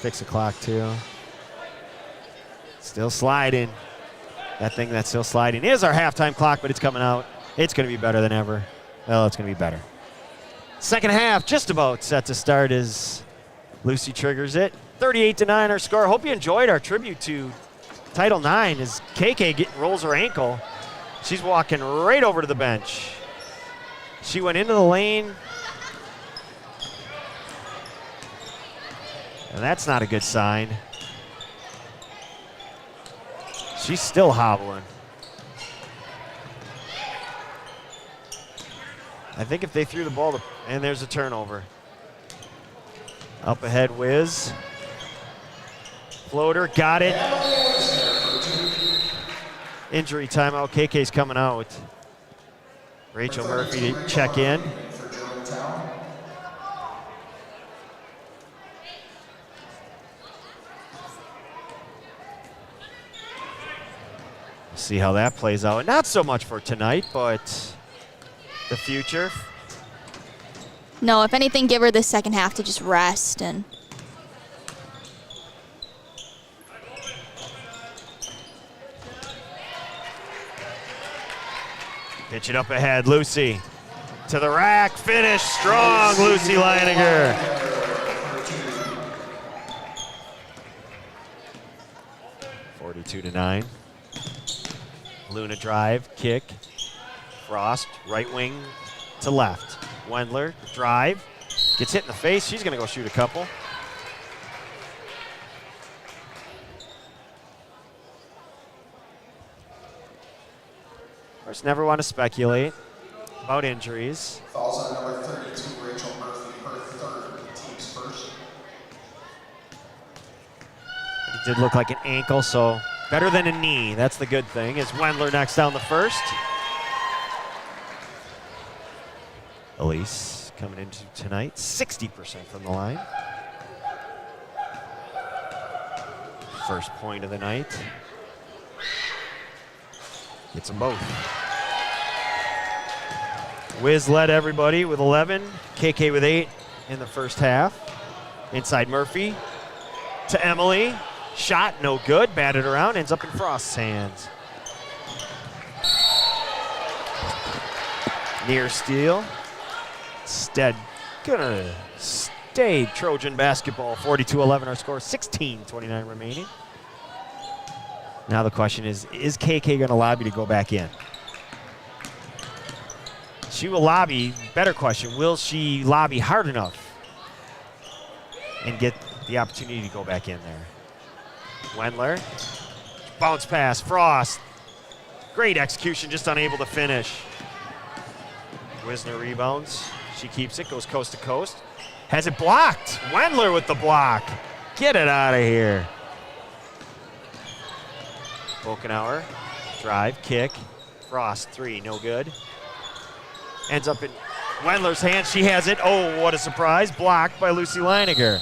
Fix the clock, too. Still sliding. That thing that's still sliding is our halftime clock, but it's coming out. It's going to be better than ever. Well, it's going to be better. Second half just about set to start as Lucy triggers it. 38-9 our score. Hope you enjoyed our tribute to Title IX as KK rolls her ankle. She's walking right over to the bench. She went into the lane. And that's not a good sign. She's still hobbling. I think if they threw the ball, and there's a turnover. Up ahead, Wiz. Floater, got it. Injury timeout, KK's coming out. Rachel Murphy to check in. See how that plays out. Not so much for tonight, but the future. No, if anything, give her the second half to just rest and. Pitch it up ahead, Lucy. To the rack, finish strong, Lucy Leininger. (42-9). Luna drive, kick. Frost, right wing to left. Wendler, drive. Gets hit in the face. She's going to go shoot a couple. Of course, never want to speculate about injuries. Falls on number 32, Rachel Murphy, her third, team's first. It did look like an ankle, so better than a knee. That's the good thing. Is Wendler knocks down the first. Elise coming into tonight, 60% from the line. First point of the night. Gets them both. Wiz led everybody with 11. KK with 8 in the first half. Inside Murphy to Emily. Shot, no good. Batted around, ends up in Frost's hands. Near steal. Instead, gonna stay Trojan basketball. 42-11 our score, 16:29 remaining. Now the question is KK gonna lobby to go back in? She will lobby, better question, will she lobby hard enough and get the opportunity to go back in there? Wendler, bounce pass, Frost. Great execution, just unable to finish. Wisner rebounds. She keeps it, goes coast to coast. Has it blocked. Wendler with the block. Get it out of here. Bokenauer, drive, kick. Frost, three, no good. Ends up in Wendler's hands. She has it. Oh, what a surprise. Blocked by Lucy Leininger.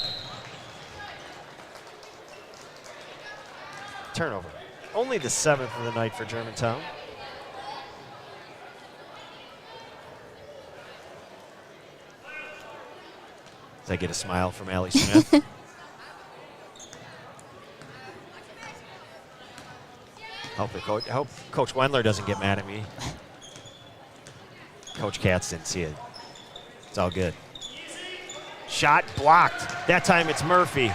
Turnover. Only the 7th of the night for Germantown. Does I get a smile from Allie Smith? Hope Coach Wendler doesn't get mad at me. Coach Katz didn't see it. It's all good. Shot blocked. That time it's Murphy.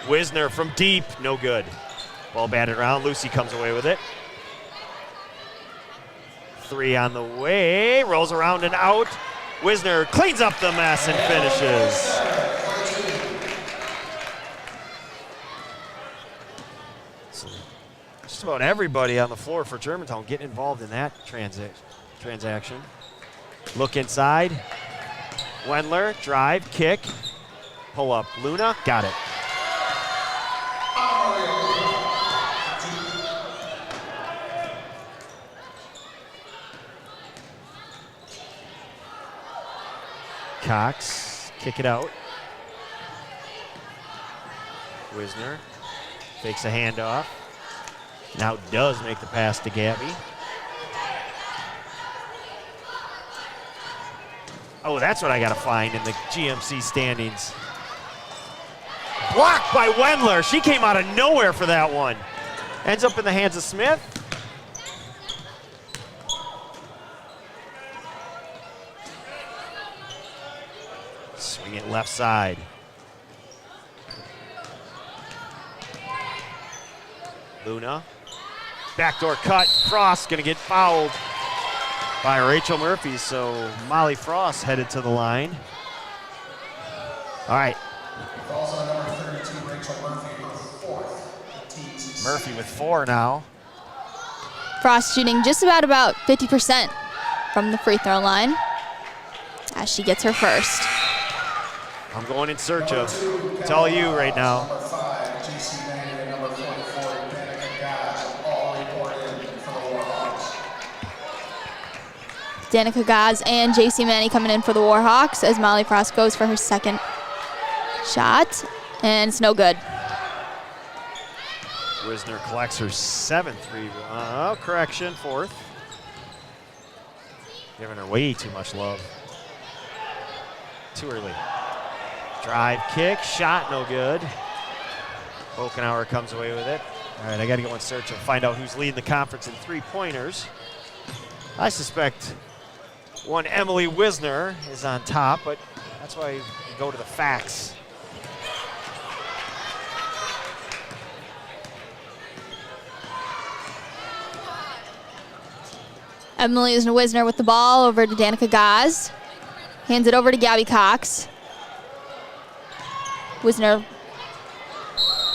Wisner from deep, no good. Ball batted around. Lucy comes away with it. Three on the way, rolls around and out. Wisner cleans up the mess and finishes. So just about everybody on the floor for Germantown getting involved in that transaction. Look inside. Wendler, drive, kick, pull up. Luna, got it. Cox, kick it out. Wisner takes a handoff. Now does make the pass to Gabby. Oh, that's what I got to find in the GMC standings. Blocked by Wendler. She came out of nowhere for that one. Ends up in the hands of Smith. Swing it left side. Luna. Backdoor cut. Frost going to get fouled by Rachel Murphy, so Molly Frost headed to the line. All right. Falls on number 32, Rachel Murphy, with 4th. Murphy with 4 now. Frost shooting just about 50% from the free throw line as she gets her first. I'm going in search of. It's all you right now. Number 5, JC Manning, and number 44, Danica Gaz, all report in for the Warhawks. Danica Gaz and JC Manny coming in for the Warhawks as Molly Frost goes for her second shot, and it's no good. Wisner collects her 7th rebound. Correction, 4th. Giving her way too much love. Too early. Drive, kick, shot, no good. Bokenauer comes away with it. All right, I got to go in search and find out who's leading the conference in three-pointers. I suspect one Emily Wisner is on top, but that's why you go to the facts. Emily Wisner with the ball over to Danica Gaz. Hands it over to Gabby Cox. Wisner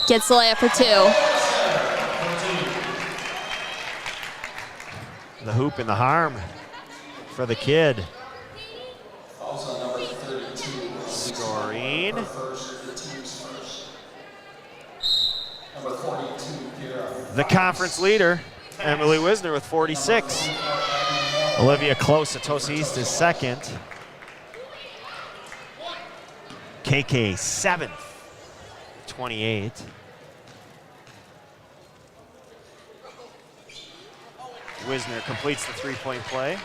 gets the layup for 2. The hoop and the harm for the kid. Also number 32. Scoring. Number 42, Kira. The conference leader, Emily Wisner with 46. Olivia Close at Tosa East is second. KK 7th, 28. Wisner completes the three-point play.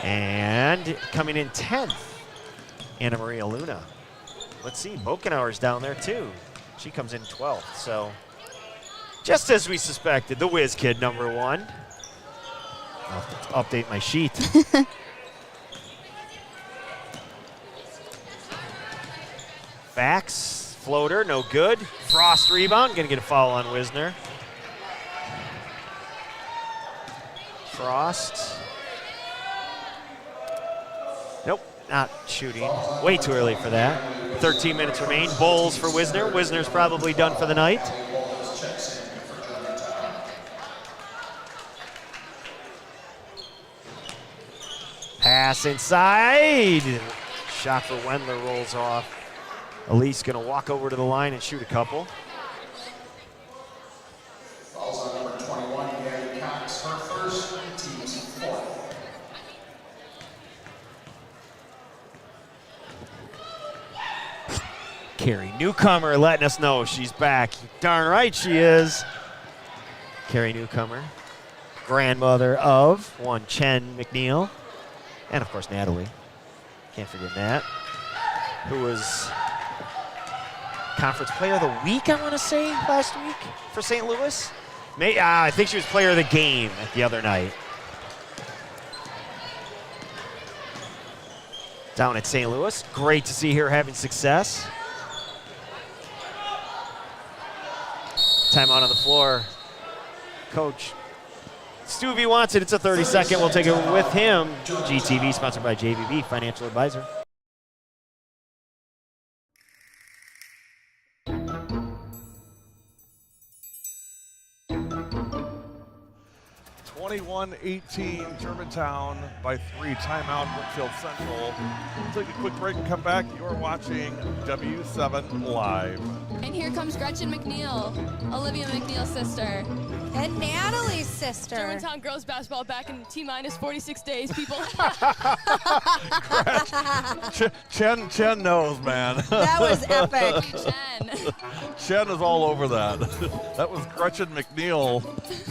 And coming in 10th, Anna Maria Luna. Let's see, Bokenauer's down there too. She comes in 12th, so just as we suspected, the Whiz Kid number 1. I'll have to update my sheet. Backs, floater, no good. Frost rebound, gonna get a foul on Wisner. Frost. Nope, not shooting. Way too early for that. 13 minutes remain. Bowles for Wisner. Wisner's probably done for the night. Pass inside. Shot for Wendler rolls off. Elise gonna walk over to the line and shoot a couple. Falls on number 21, Gabby Cox, her first, team's 4th. Carrie Newcomer letting us know she's back. Darn right she is. Carrie Newcomer, grandmother of one Chen McNeil, and of course Natalie. Can't forget that. Who was Conference Player of the Week, I want to say, last week for St. Louis. I think she was Player of the Game the other night. Down at St. Louis. Great to see her having success. Timeout on the floor. Coach Stuvie wants it. It's a 30-second. We'll take it with him. GTV, sponsored by JVB Financial Advisor. (21-18) Germantown by 3. Timeout, Brookfield Central. We'll take a quick break and come back. You're watching W7 Live. And here comes Gretchen McNeil, Olivia McNeil's sister. And Natalie's sister. Germantown girls basketball back in T-minus 46 days, people. Chen knows, man. That was epic. Chen is all over that. That was Gretchen McNeil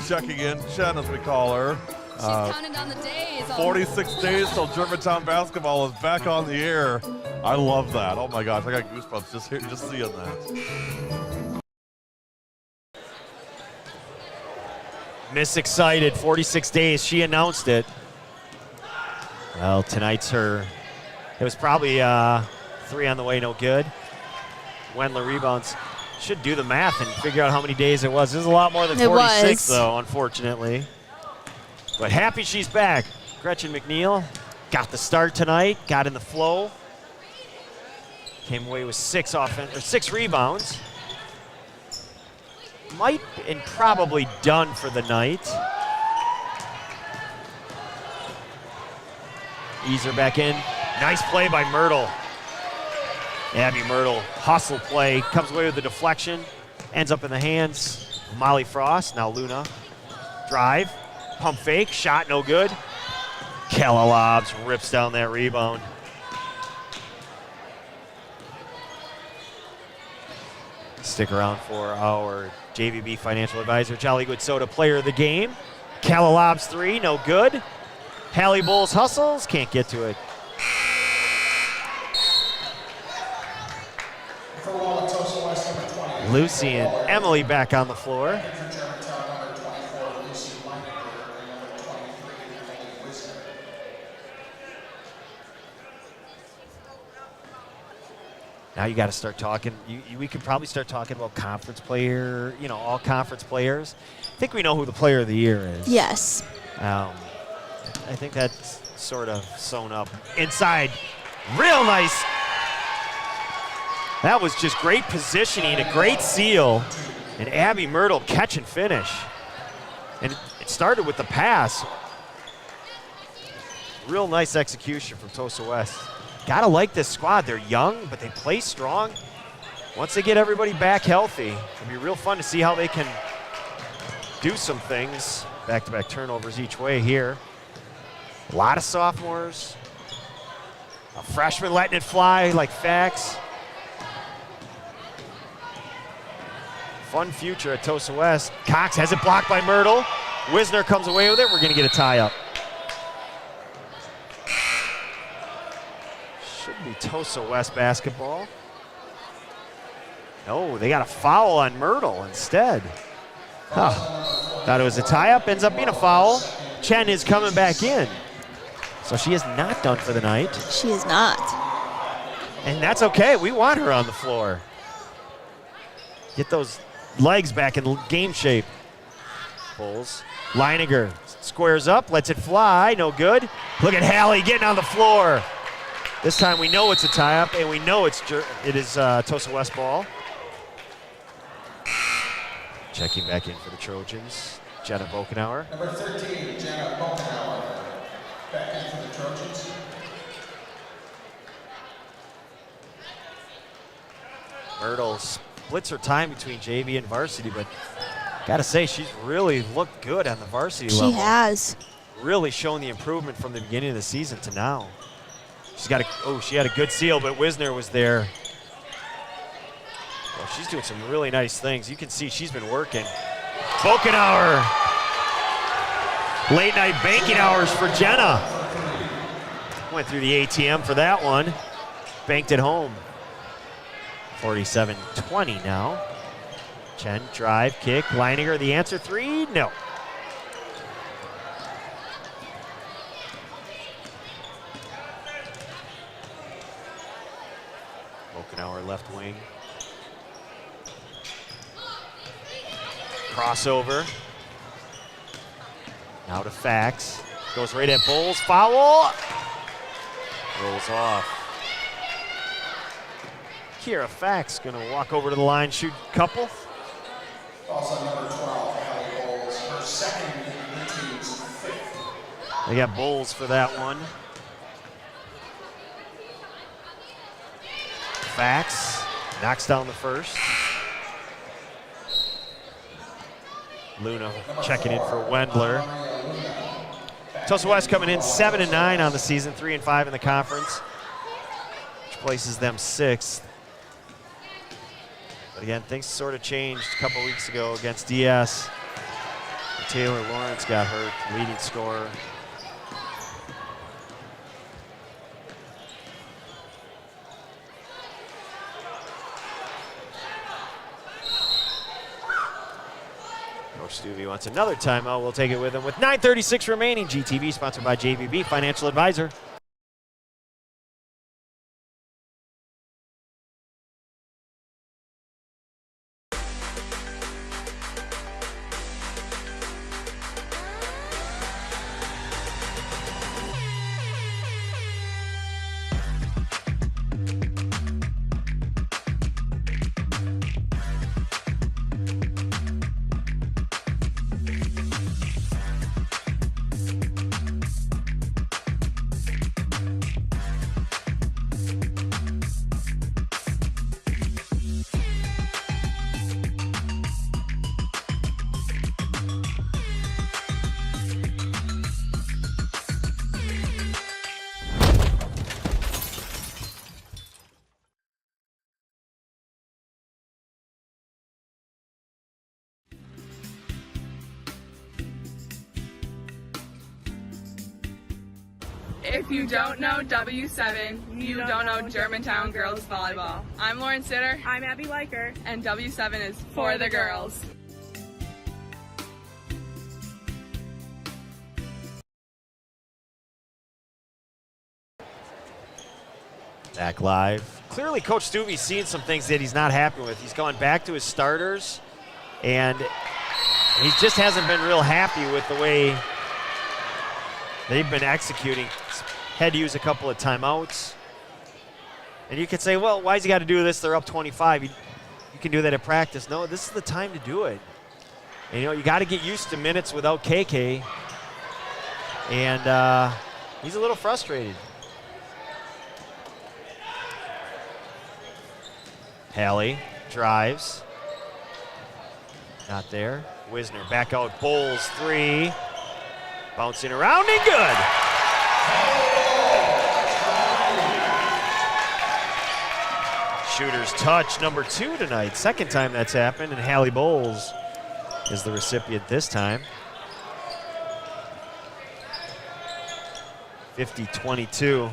checking in. Chen, as we call her. She's counting down the days. 46 days till Germantown basketball is back on the air. I love that. Oh my gosh, I got goosebumps just seeing that. Miss Excited, 46 days. She announced it. Well, tonight's her. It was probably 3 on the way, no good. Wendler rebounds. Should do the math and figure out how many days it was. It was a lot more than 46, though, unfortunately. But happy she's back. Gretchen McNeil got the start tonight, got in the flow. Came away with 6 rebounds. Might and probably done for the night. Ease her back in. Nice play by Myrtle. Abby Myrtle, hustle play, comes away with the deflection, ends up in the hands of Molly Frost. Now Luna, drive, pump fake, shot no good. Kella Lobs rips down that rebound. Stick around for our JVB Financial Advisor, Jolly Good Soda Player of the Game. Kella Lobs 3, no good. Hallie Bowles hustles, can't get to it. Lucy and Emily back on the floor. Now you got to start talking. We could probably start talking about conference player, all conference players. I think we know who the player of the year is. Yes. I think that's sort of sewn up. Inside, real nice. That was just great positioning, a great seal. And Abby Myrtle catch and finish. And it started with the pass. Real nice execution from Tosa West. Gotta like this squad. They're young, but they play strong. Once they get everybody back healthy, it'll be real fun to see how they can do some things. Back-to-back turnovers each way here. A lot of sophomores. A freshman letting it fly like Fax. Fun future at Tosa West. Cox has it blocked by Myrtle. Wisner comes away with it. We're gonna get a tie-up. Should be Tosa West basketball. No, they got a foul on Myrtle instead. Huh. Thought it was a tie-up, ends up being a foul. Chen is coming back in. So she is not done for the night. She is not. And that's okay, we want her on the floor. Get those legs back in game shape. Bulls. Leininger squares up, lets it fly, no good. Look at Hallie getting on the floor. This time we know it's a tie-up, and we know it is Tosa West ball. Checking back in for the Trojans, Jenna Bokenauer. Number 13, Jenna Bokenauer, back in for the Trojans. Myrtle splits her time between JV and varsity, but gotta say, she's really looked good on the varsity level. She has. Really shown the improvement from the beginning of the season to now. She had a good seal, but Wisner was there. Well, she's doing some really nice things. You can see she's been working. Bokenauer. Late night banking hours for Jenna. Went through the ATM for that one. Banked it home. 47-20 now. Chen, drive, kick, Leininger, the answer, 3, no. Bokenauer left wing. Crossover. Now to Fax. Goes right at Bowles. Foul. Rolls off. Kira Fax gonna walk over to the line, shoot a couple. Also number 12, Hallie Bowles, her second, the team's 5th. They got Bowles for that one. Fax knocks down the first. Luna checking in for Wendler. Tosa West coming in 7-9 on the season, 3-5 in the conference, which places them 6th. But again, things sort of changed a couple weeks ago against DS. Taylor Lawrence got hurt, leading scorer. Coach Stuvie wants another timeout. We'll take it with him with 9:36 remaining. GTV sponsored by JVB Financial Advisor. If you don't know W7, you don't know Germantown girls volleyball. I'm Lauren Sitter. I'm Abby Liker. And W7 is for the girls. Back live. Clearly, Coach Stuvie's seen some things that he's not happy with. He's gone back to his starters, and he just hasn't been real happy with the way they've been executing. Had to use a couple of timeouts. And you could say, well, why's he got to do this? They're up 25. You can do that at practice. No, this is the time to do it. And, you got to get used to minutes without KK. And he's a little frustrated. Hallie drives. Not there. Wisner back out. Bowles 3. Bouncing around and good. Shooter's touch, number 2 tonight. Second time that's happened, and Hallie Bowles is the recipient this time. 50-22.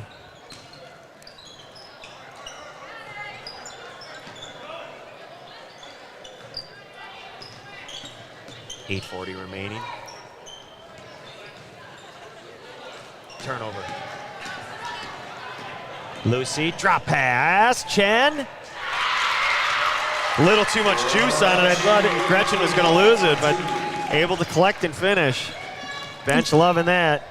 .840 remaining. Turnover. Lucy, drop pass, Chen. Little too much juice on it. I thought Gretchen was going to lose it, but able to collect and finish. Bench loving that.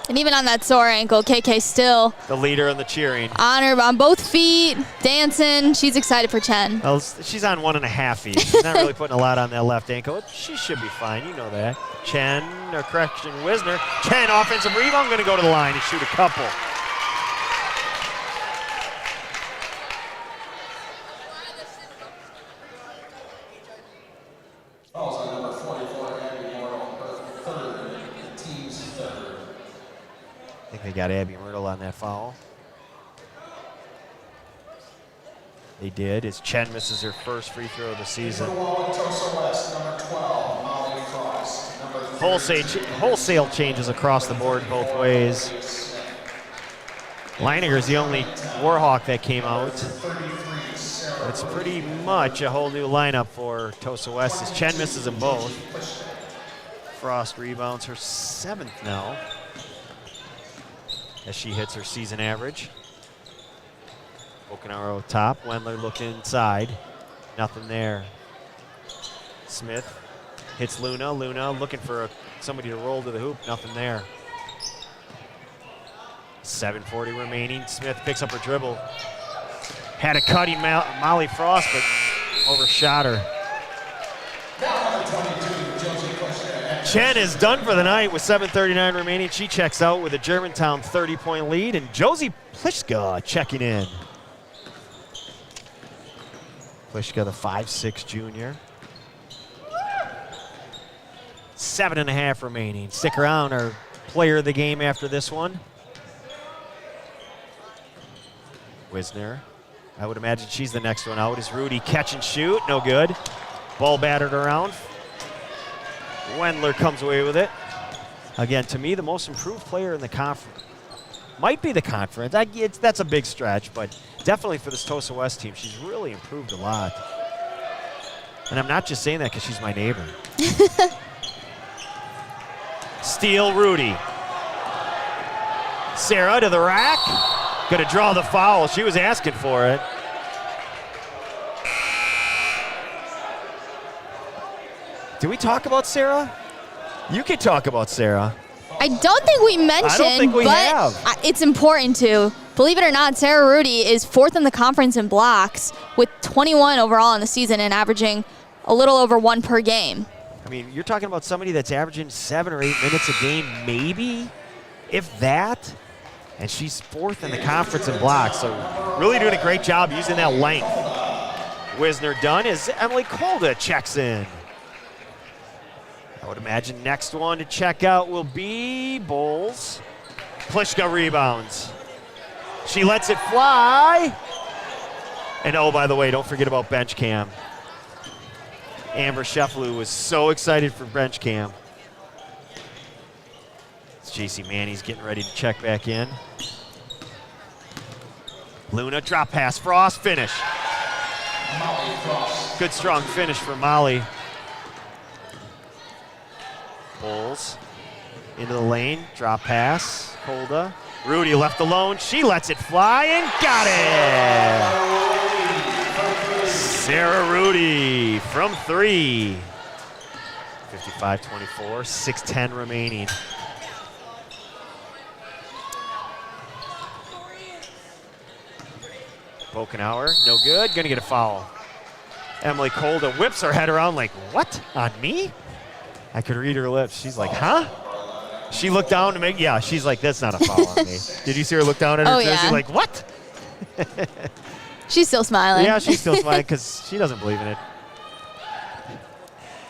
And even on that sore ankle, KK still the leader in the cheering. On her, on both feet, dancing. She's excited for Chen. Well, she's on 1.5 feet. She's not really putting a lot on that left ankle. She should be fine. You know that. Chen, or correction, Wisner. Chen, offensive rebound, going to go to the line and shoot a couple. I think they got Abby Myrtle on that foul. They did, as Chen misses her first free throw of the season. Wholesale changes across the board both ways. Leininger's the only Warhawk that came out. It's pretty much a whole new lineup for Tosa West as Chen misses them both. Frost rebounds her 7th now as she hits her season average. Okanaro top, Wendler looking inside. Nothing there. Smith hits Luna. Luna looking for somebody to roll to the hoop. Nothing there. 7:40 remaining. Smith picks up her dribble. Had a cutting Molly Frost, but overshot her. Chen is done for the night with 7:39 remaining. She checks out with a Germantown 30-point lead, and Josie Pliszka checking in. Pliszka, the 5'6" junior. 7.5 remaining. Stick around, our player of the game after this one. Wisner. I would imagine she's the next one out. Is Rudy catch and shoot? No good. Ball battered around. Wendler comes away with it. Again, to me, the most improved player in the conference. Might be the conference. That's a big stretch, but definitely for this Tosa West team, she's really improved a lot. And I'm not just saying that because she's my neighbor. Steal, Rudy. Sarah to the rack. Gonna draw the foul. She was asking for it. Did we talk about Sarah? You can talk about Sarah. I don't think we mentioned, I don't think we but have. It's important to. Believe it or not, Sarah Rudy is 4th in the conference in blocks with 21 overall in the season and averaging a little over 1 per game. I mean, you're talking about somebody that's averaging 7 or 8 minutes a game, maybe, if that. And she's 4th in the conference in blocks, so really doing a great job using that length. Wisner done as Emily Kolda checks in. I would imagine next one to check out will be Bowles. Pliszka rebounds. She lets it fly. And oh, by the way, don't forget about bench cam. Amber Sheffley was so excited for bench cam. JC Manny's getting ready to check back in. Luna, drop pass, Frost, finish. Good strong finish for Molly. Bowles into the lane, drop pass, Kolda. Rudy left alone, she lets it fly and got it! Sarah Rudy from 3. 55-24, 6:10 remaining. Bokenauer, no good, gonna get a foul. Emily Kolda whips her head around like, what, on me? I could read her lips. She's like, huh? She looked down to make, yeah, she's like, that's not a foul on me. Did you see her look down at her? Oh, yeah. She's like, what? She's still smiling. Yeah, she's still smiling because she doesn't believe in it.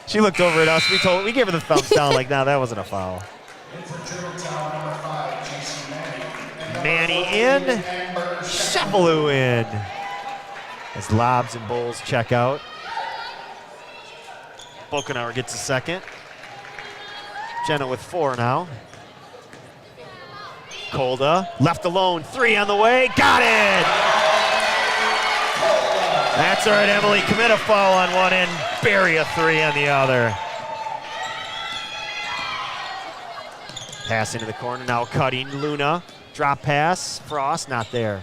She looked over at us. We gave her the thumbs down like, nah, that wasn't a foul. Manny in, Sheffley in. As Lobs and Bowles check out. Bokenauer gets a second. Jenna with 4 now. Kolda, left alone, 3 on the way, got it! That's all right, Emily. Commit a foul on one end, bury a 3 on the other. Pass into the corner, now cutting, Luna. Drop pass, Frost, not there.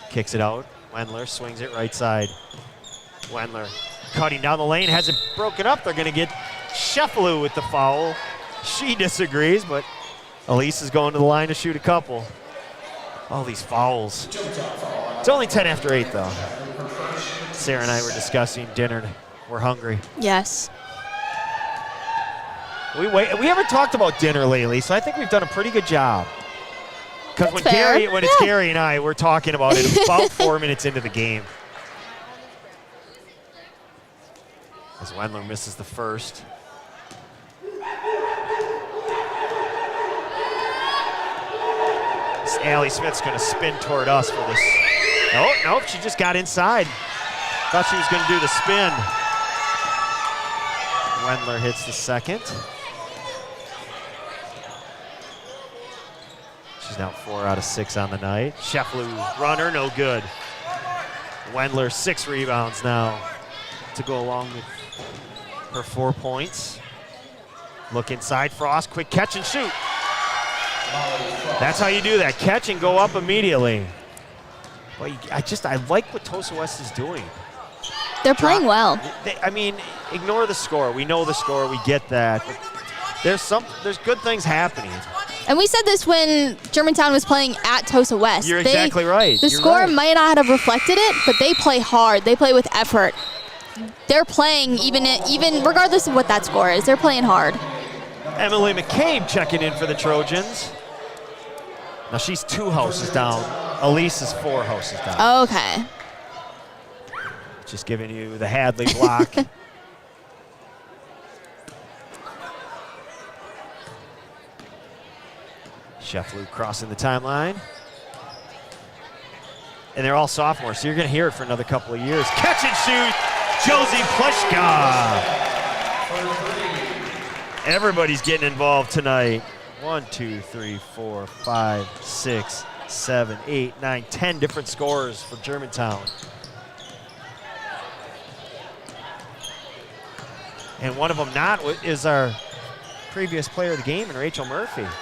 Kicks it out, Wendler swings it right side. Wendler cutting down the lane, has it broken up. They're gonna get Sheffley with the foul. She disagrees, but Elise is going to the line to shoot a couple. All these fouls. It's only 10 after 8 though. Sarah and I were discussing dinner. We're hungry. Yes. We haven't talked about dinner lately, so I think we've done a pretty good job. Because when it's Gary and I, we're talking about it about 4 minutes into the game. As Wendler misses the first. This Allie Smith's going to spin toward us for this. Nope, she just got inside. Thought she was going to do the spin. Wendler hits the second. She's now 4 out of 6 on the night. Sheffley runner, no good. Wendler 6 rebounds now to go along with her 4 points. Look inside, Frost, quick catch and shoot. That's how you do that, catch and go up immediately. Well, I like what Tosa West is doing. They're playing well. Ignore the score. We know the score, we get that. But there's good things happening. And we said this when Germantown was playing at Tosa West. You're exactly right. The score might not have reflected it, but they play hard. They play with effort. They're playing even regardless of what that score is. They're playing hard. Emily McCabe checking in for the Trojans. Now she's 2 houses down. Elise is 4 houses down. Okay. Just giving you the Hadley block. Shefflu crossing the timeline. And they're all sophomores, so you're going to hear it for another couple of years. Catch and shoot, Josie Pliszka. Everybody's getting involved tonight. 1, 2, 3, 4, 5, 6, 7, 8, 9, 10 different scorers for Germantown. And one of them not is our previous player of the game, and Rachel Murphy. Well,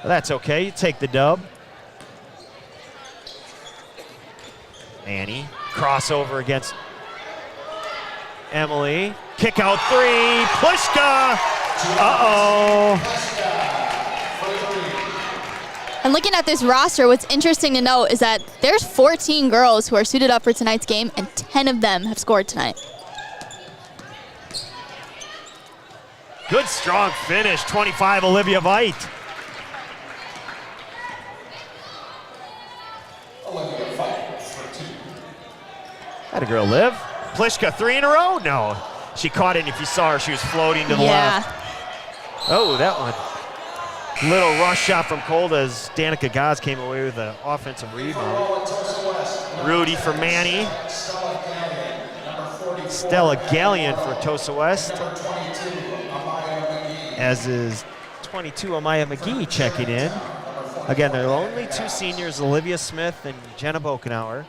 that's okay, you take the dub. Annie, crossover against Emily. Kick out three, Pliszka. Uh-oh. And looking at this roster, what's interesting to note is that there's 14 girls who are suited up for tonight's game, and 10 of them have scored tonight. Good strong finish, 25, Olivia Veit. That a girl, Liv. Pliszka, 3 in a row? No. She caught it, and if you saw her, she was floating to the left. Oh, that one. Little rush shot from Colda as Danica Gaz came away with an offensive rebound. Rudy for Manny. Stella Gallion for Tosa West. As is 22, Amaya McGee checking in. Again, there are only 2 seniors, Olivia Smith and Jenna Bokenauer.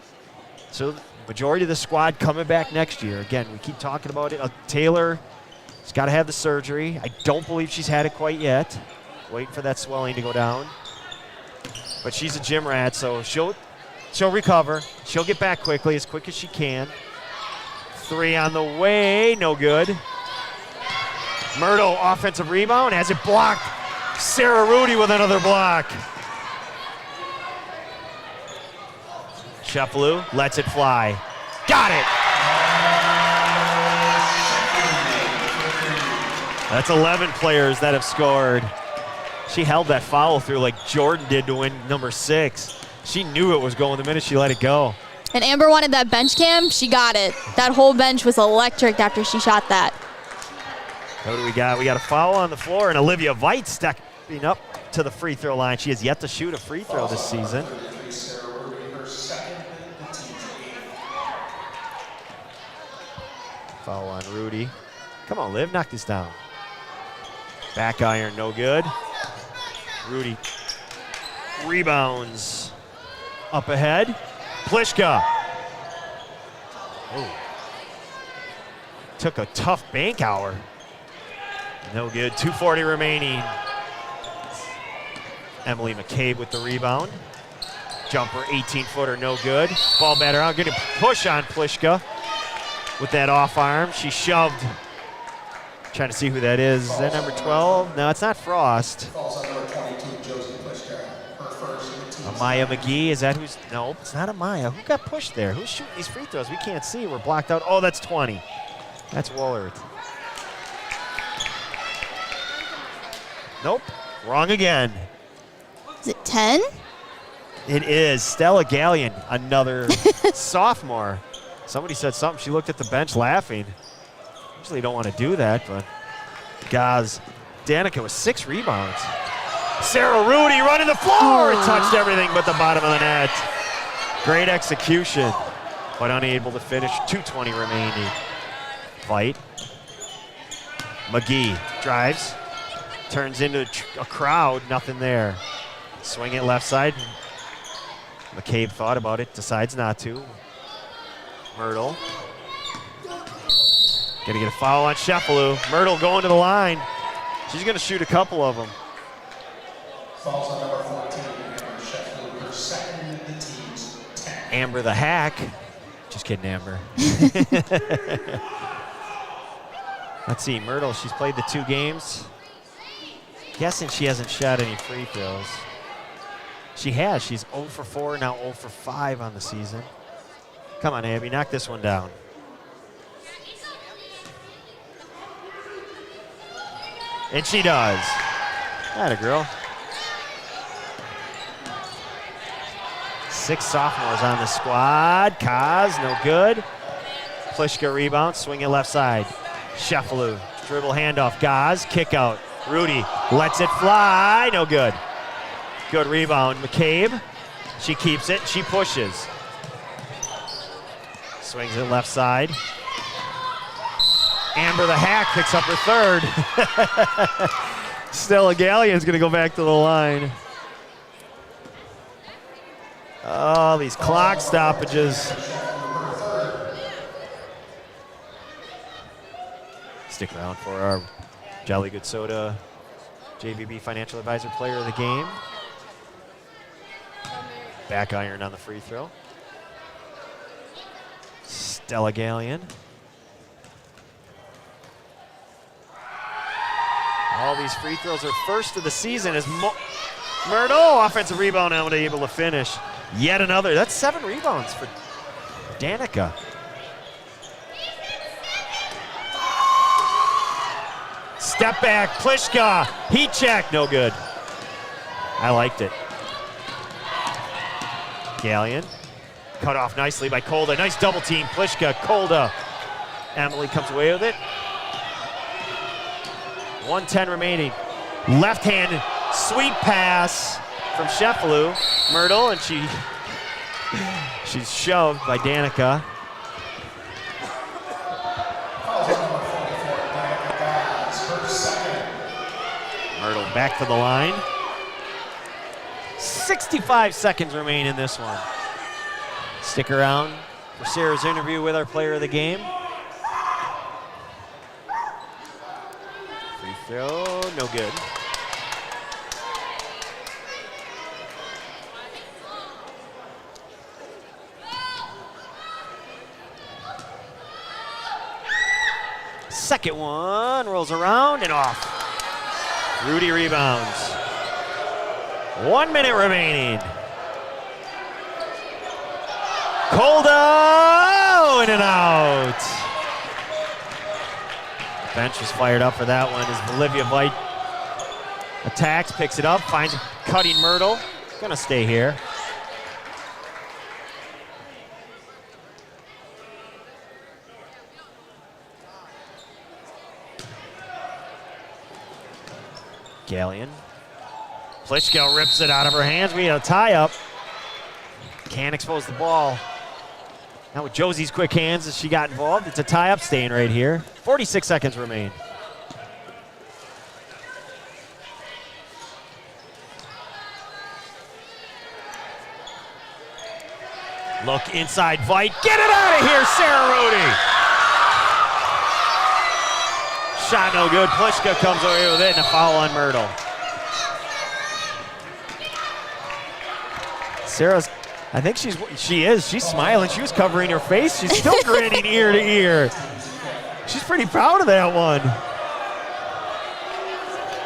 So majority of the squad coming back next year. Again, we keep talking about it. Taylor has got to have the surgery. I don't believe she's had it quite yet. Waiting for that swelling to go down. But she's a gym rat, so she'll recover. She'll get back quickly, as quick as she can. 3 on the way, no good. Myrtle, offensive rebound, has it blocked. Sarah Rudy with another block. Shefflu lets it fly. Got it! That's 11 players that have scored. She held that foul through like Jordan did to win number 6. She knew it was going the minute she let it go. And Amber wanted that bench cam. She got it. That whole bench was electric after she shot that. What do we got? We got a foul on the floor, and Olivia Veit stepping up to the free throw line. She has yet to shoot a free throw this season. Foul on Rudy. Come on, Liv, knock this down. Back iron, no good. Rudy rebounds up ahead. Pliszka. Oh. Took a tough bank hour. No good, 2:40 remaining. Emily McCabe with the rebound. Jumper, 18-footer, no good. Ball batter out, getting push on Pliszka with that off arm. She shoved. Trying to see who that is. Is that number 12? No, it's not Frost. Amaya McGee, is that who's? Nope, it's not Amaya. Who got pushed there? Who's shooting these free throws? We can't see. We're blocked out. Oh, that's 20. That's Woolard. Nope, wrong again. Is it 10? It is. Stella Gallion, another sophomore. Somebody said something. She looked at the bench laughing. Usually don't want to do that, but Gaz, Danica with 6 rebounds. Sarah Rudy running the floor. It touched everything but the bottom of the net. Great execution, but unable to finish. 2:20 remaining. Fight. McGee drives, turns into a crowd, nothing there. Swing it left side. McCabe thought about it, decides not to. Myrtle. Gonna get a foul on Shefflu. Myrtle going to the line. She's gonna shoot a couple of them. Fouls on number 14, Amber Shefflu, her second of the team's 10. Amber the hack. Just kidding, Amber. Let's see, Myrtle, she's played the 2 games. Guessing she hasn't shot any free throws. She has, she's 0 for 4, now 0 for 5 on the season. Come on, Abby, knock this one down. And she does. Atta girl. 6 sophomores on the squad. Kaz, no good. Pliszka rebound, swing it left side. Shefflu, dribble handoff. Gaz, kick out. Rudy lets it fly. No good. Good rebound. McCabe. She keeps it. She pushes. Swings it left side. Amber the Hack picks up her third. Stella Galleon's going to go back to the line. Oh, these clock stoppages. Stick around for our Jolly Good Soda JVB Financial Advisor Player of the Game. Back iron on the free throw. Stella Galleon. All these free throws are first of the season as Myrtle, offensive rebound, and able to finish. Yet another. That's 7 rebounds for Danica. Step back, Pliszka, heat check, no good. I liked it. Galleon, cut off nicely by Kolda. Nice double team, Pliszka, Kolda. Emily comes away with it. 1:10 remaining. Left hand sweep pass from Sheffield. Myrtle, and she's shoved by Danica. Myrtle back to the line. 65 seconds remain in this one. Stick around for Sarah's interview with our player of the game. Free throw, no good. Second one rolls around and off. Rudy rebounds. 1 minute remaining. Kolda, in and out. Bench was fired up for that one as Olivia Veit attacks, picks it up, finds cutting Myrtle. Gonna stay here. Galleon. Pliszka rips it out of her hands. We had a tie-up. Can't expose the ball. Now with Josie's quick hands as she got involved, it's a tie-up staying right here. 46 seconds remain. Look inside, Veit. Get it out of here, Sarah Rudy. Shot no good. Pliszka comes away with it and a foul on Myrtle. Sarah's, I think she's smiling. She was covering her face. She's still grinning ear to ear. She's pretty proud of that one.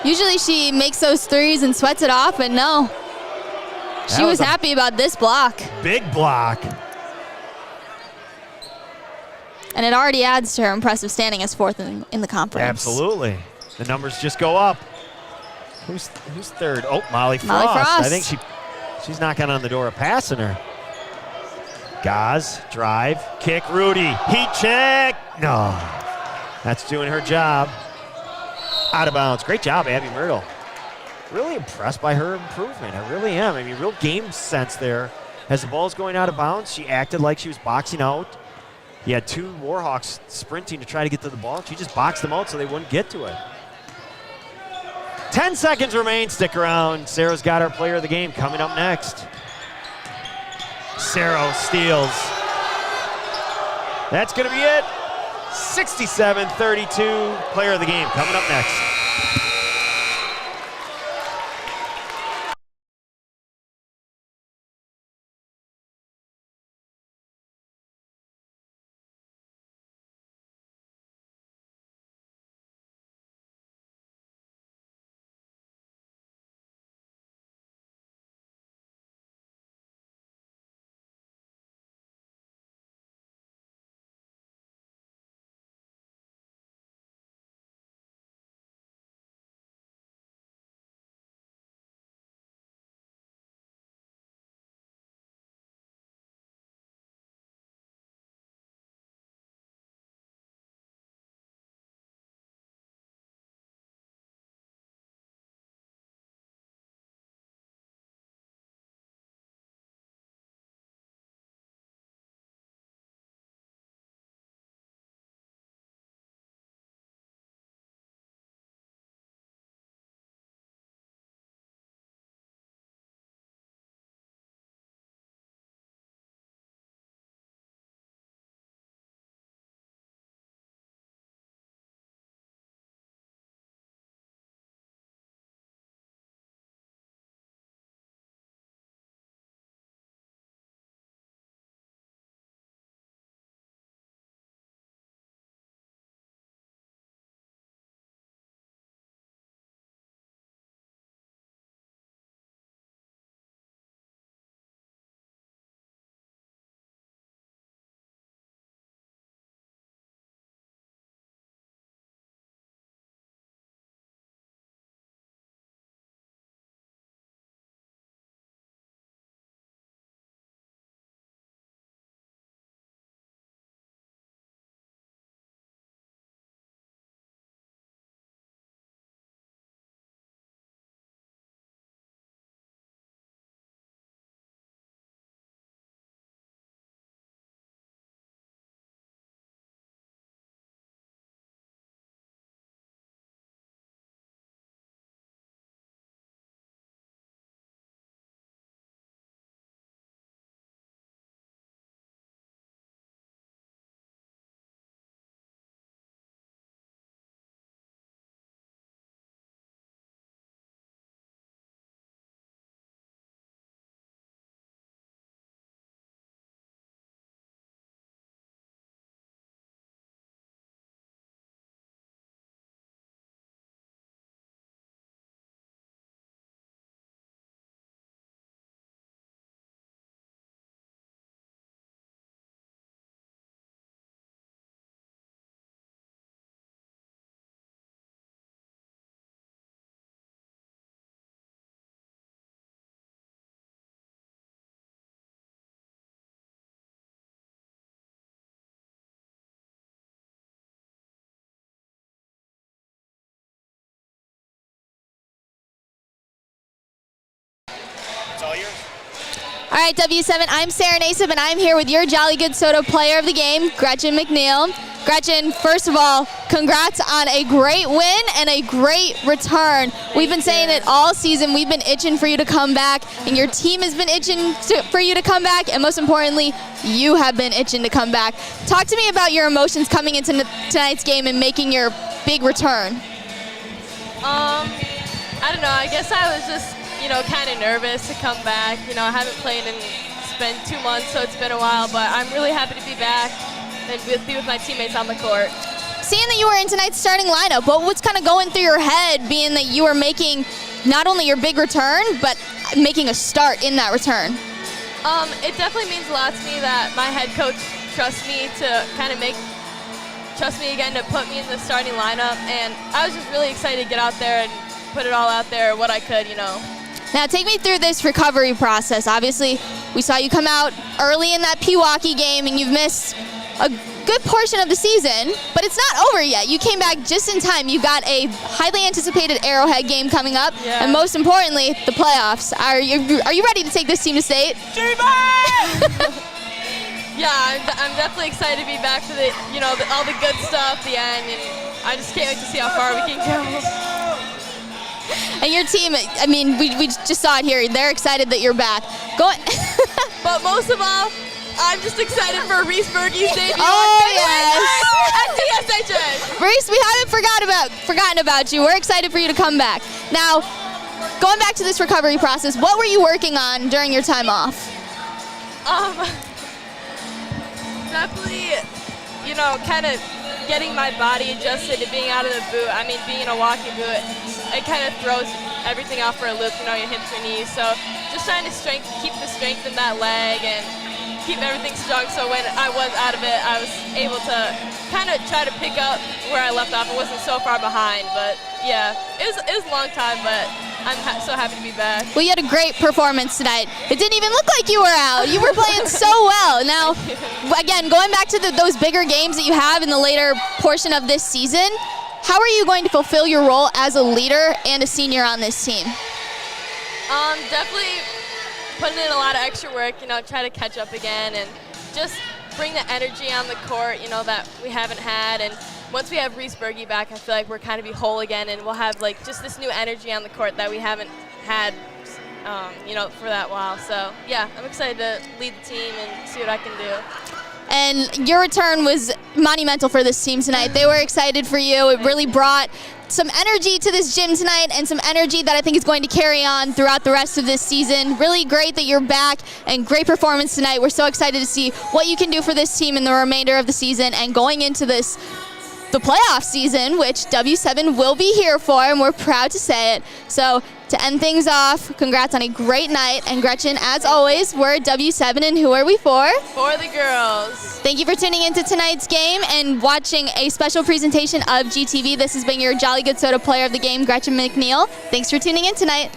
Usually she makes those threes and sweats it off, but no. She was happy about this block. Big block. And it already adds to her impressive standing as fourth in the conference. Absolutely. The numbers just go up. Who's third? Oh, Molly Frost. Molly Frost. I think she's knocking on the door of passing her. Gaz, drive, kick, Rudy, heat check. No. That's doing her job. Out of bounds. Great job, Abby Myrtle. Really impressed by her improvement. I really am. I mean, real game sense there. As the ball's going out of bounds, she acted like she was boxing out. You had 2 Warhawks sprinting to try to get to the ball. She just boxed them out so they wouldn't get to it. 10 seconds remain. Stick around. Sarah's got our player of the game coming up next. Sarah steals. That's going to be it. 67-32. Player of the game coming up next. right, W7, I'm Sarah Nassif, and I'm here with your Jolly Good Soda player of the game, Gretchen McNeil. Gretchen, first of all, congrats on a great win and a great return. We've been saying it all season. We've been itching for you to come back, and your team has been itching for you to come back, and most importantly, you have been itching to come back. Talk to me about your emotions coming into tonight's game and making your big return. I don't know. I guess I was just, kind of nervous to come back. I haven't played in, it's been 2 months, so it's been a while, but I'm really happy to be back and be with my teammates on the court. Seeing that you were in tonight's starting lineup, what was kind of going through your head being that you were making not only your big return, but making a start in that return? It definitely means a lot to me that my head coach trusts me to trust me again to put me in the starting lineup, and I was just really excited to get out there and put it all out there, what I could, Now, take me through this recovery process. Obviously, we saw you come out early in that Pewaukee game, and you've missed a good portion of the season, but it's not over yet. You came back just in time. You got a highly anticipated Arrowhead game coming up, and most importantly, the playoffs. Are you ready to take this team to state? Yeah, I'm definitely excited to be back for the, all the good stuff, the end, and I just can't wait to see how far we can go. And your team, I mean, we just saw it here. They're excited that you're back. But most of all, I'm just excited for Reese Bergey's debut. At DSHA. Reese, we haven't forgotten about you. We're excited for you to come back. Now, going back to this recovery process, what were you working on during your time off? Definitely, kind of getting my body adjusted to being out of the boot. I mean, being in a walking boot, it kind of throws everything off for a loop, your hips, your knees. So just trying to keep the strength in that leg and keep everything strong. So when I was out of it, I was able to kind of try to pick up where I left off. It wasn't so far behind, but yeah, it was a long time, but I'm so happy to be back. Well, you had a great performance tonight. It didn't even look like you were out. You were playing so well. Now, again, going back to those bigger games that you have in the later portion of this season, how are you going to fulfill your role as a leader and a senior on this team? Definitely putting in a lot of extra work, try to catch up again and just bring the energy on the court, that we haven't had. And once we have Reese Bergey back, I feel like we're kind of be whole again, and we'll have just this new energy on the court that we haven't had, for that while. So yeah, I'm excited to lead the team and see what I can do. And your return was monumental for this team tonight. They were excited for you. It really brought some energy to this gym tonight and some energy that I think is going to carry on throughout the rest of this season. Really great that you're back and great performance tonight. We're so excited to see what you can do for this team in the remainder of the season and going into the playoff season, which W7 will be here for, and we're proud to say it. So to end things off, congrats on a great night. And Gretchen, as always, we're at W7, and who are we for? For the girls. Thank you for tuning into tonight's game and watching a special presentation of GTV. This has been your Jolly Good Soda player of the game, Gretchen McNeil. Thanks for tuning in tonight.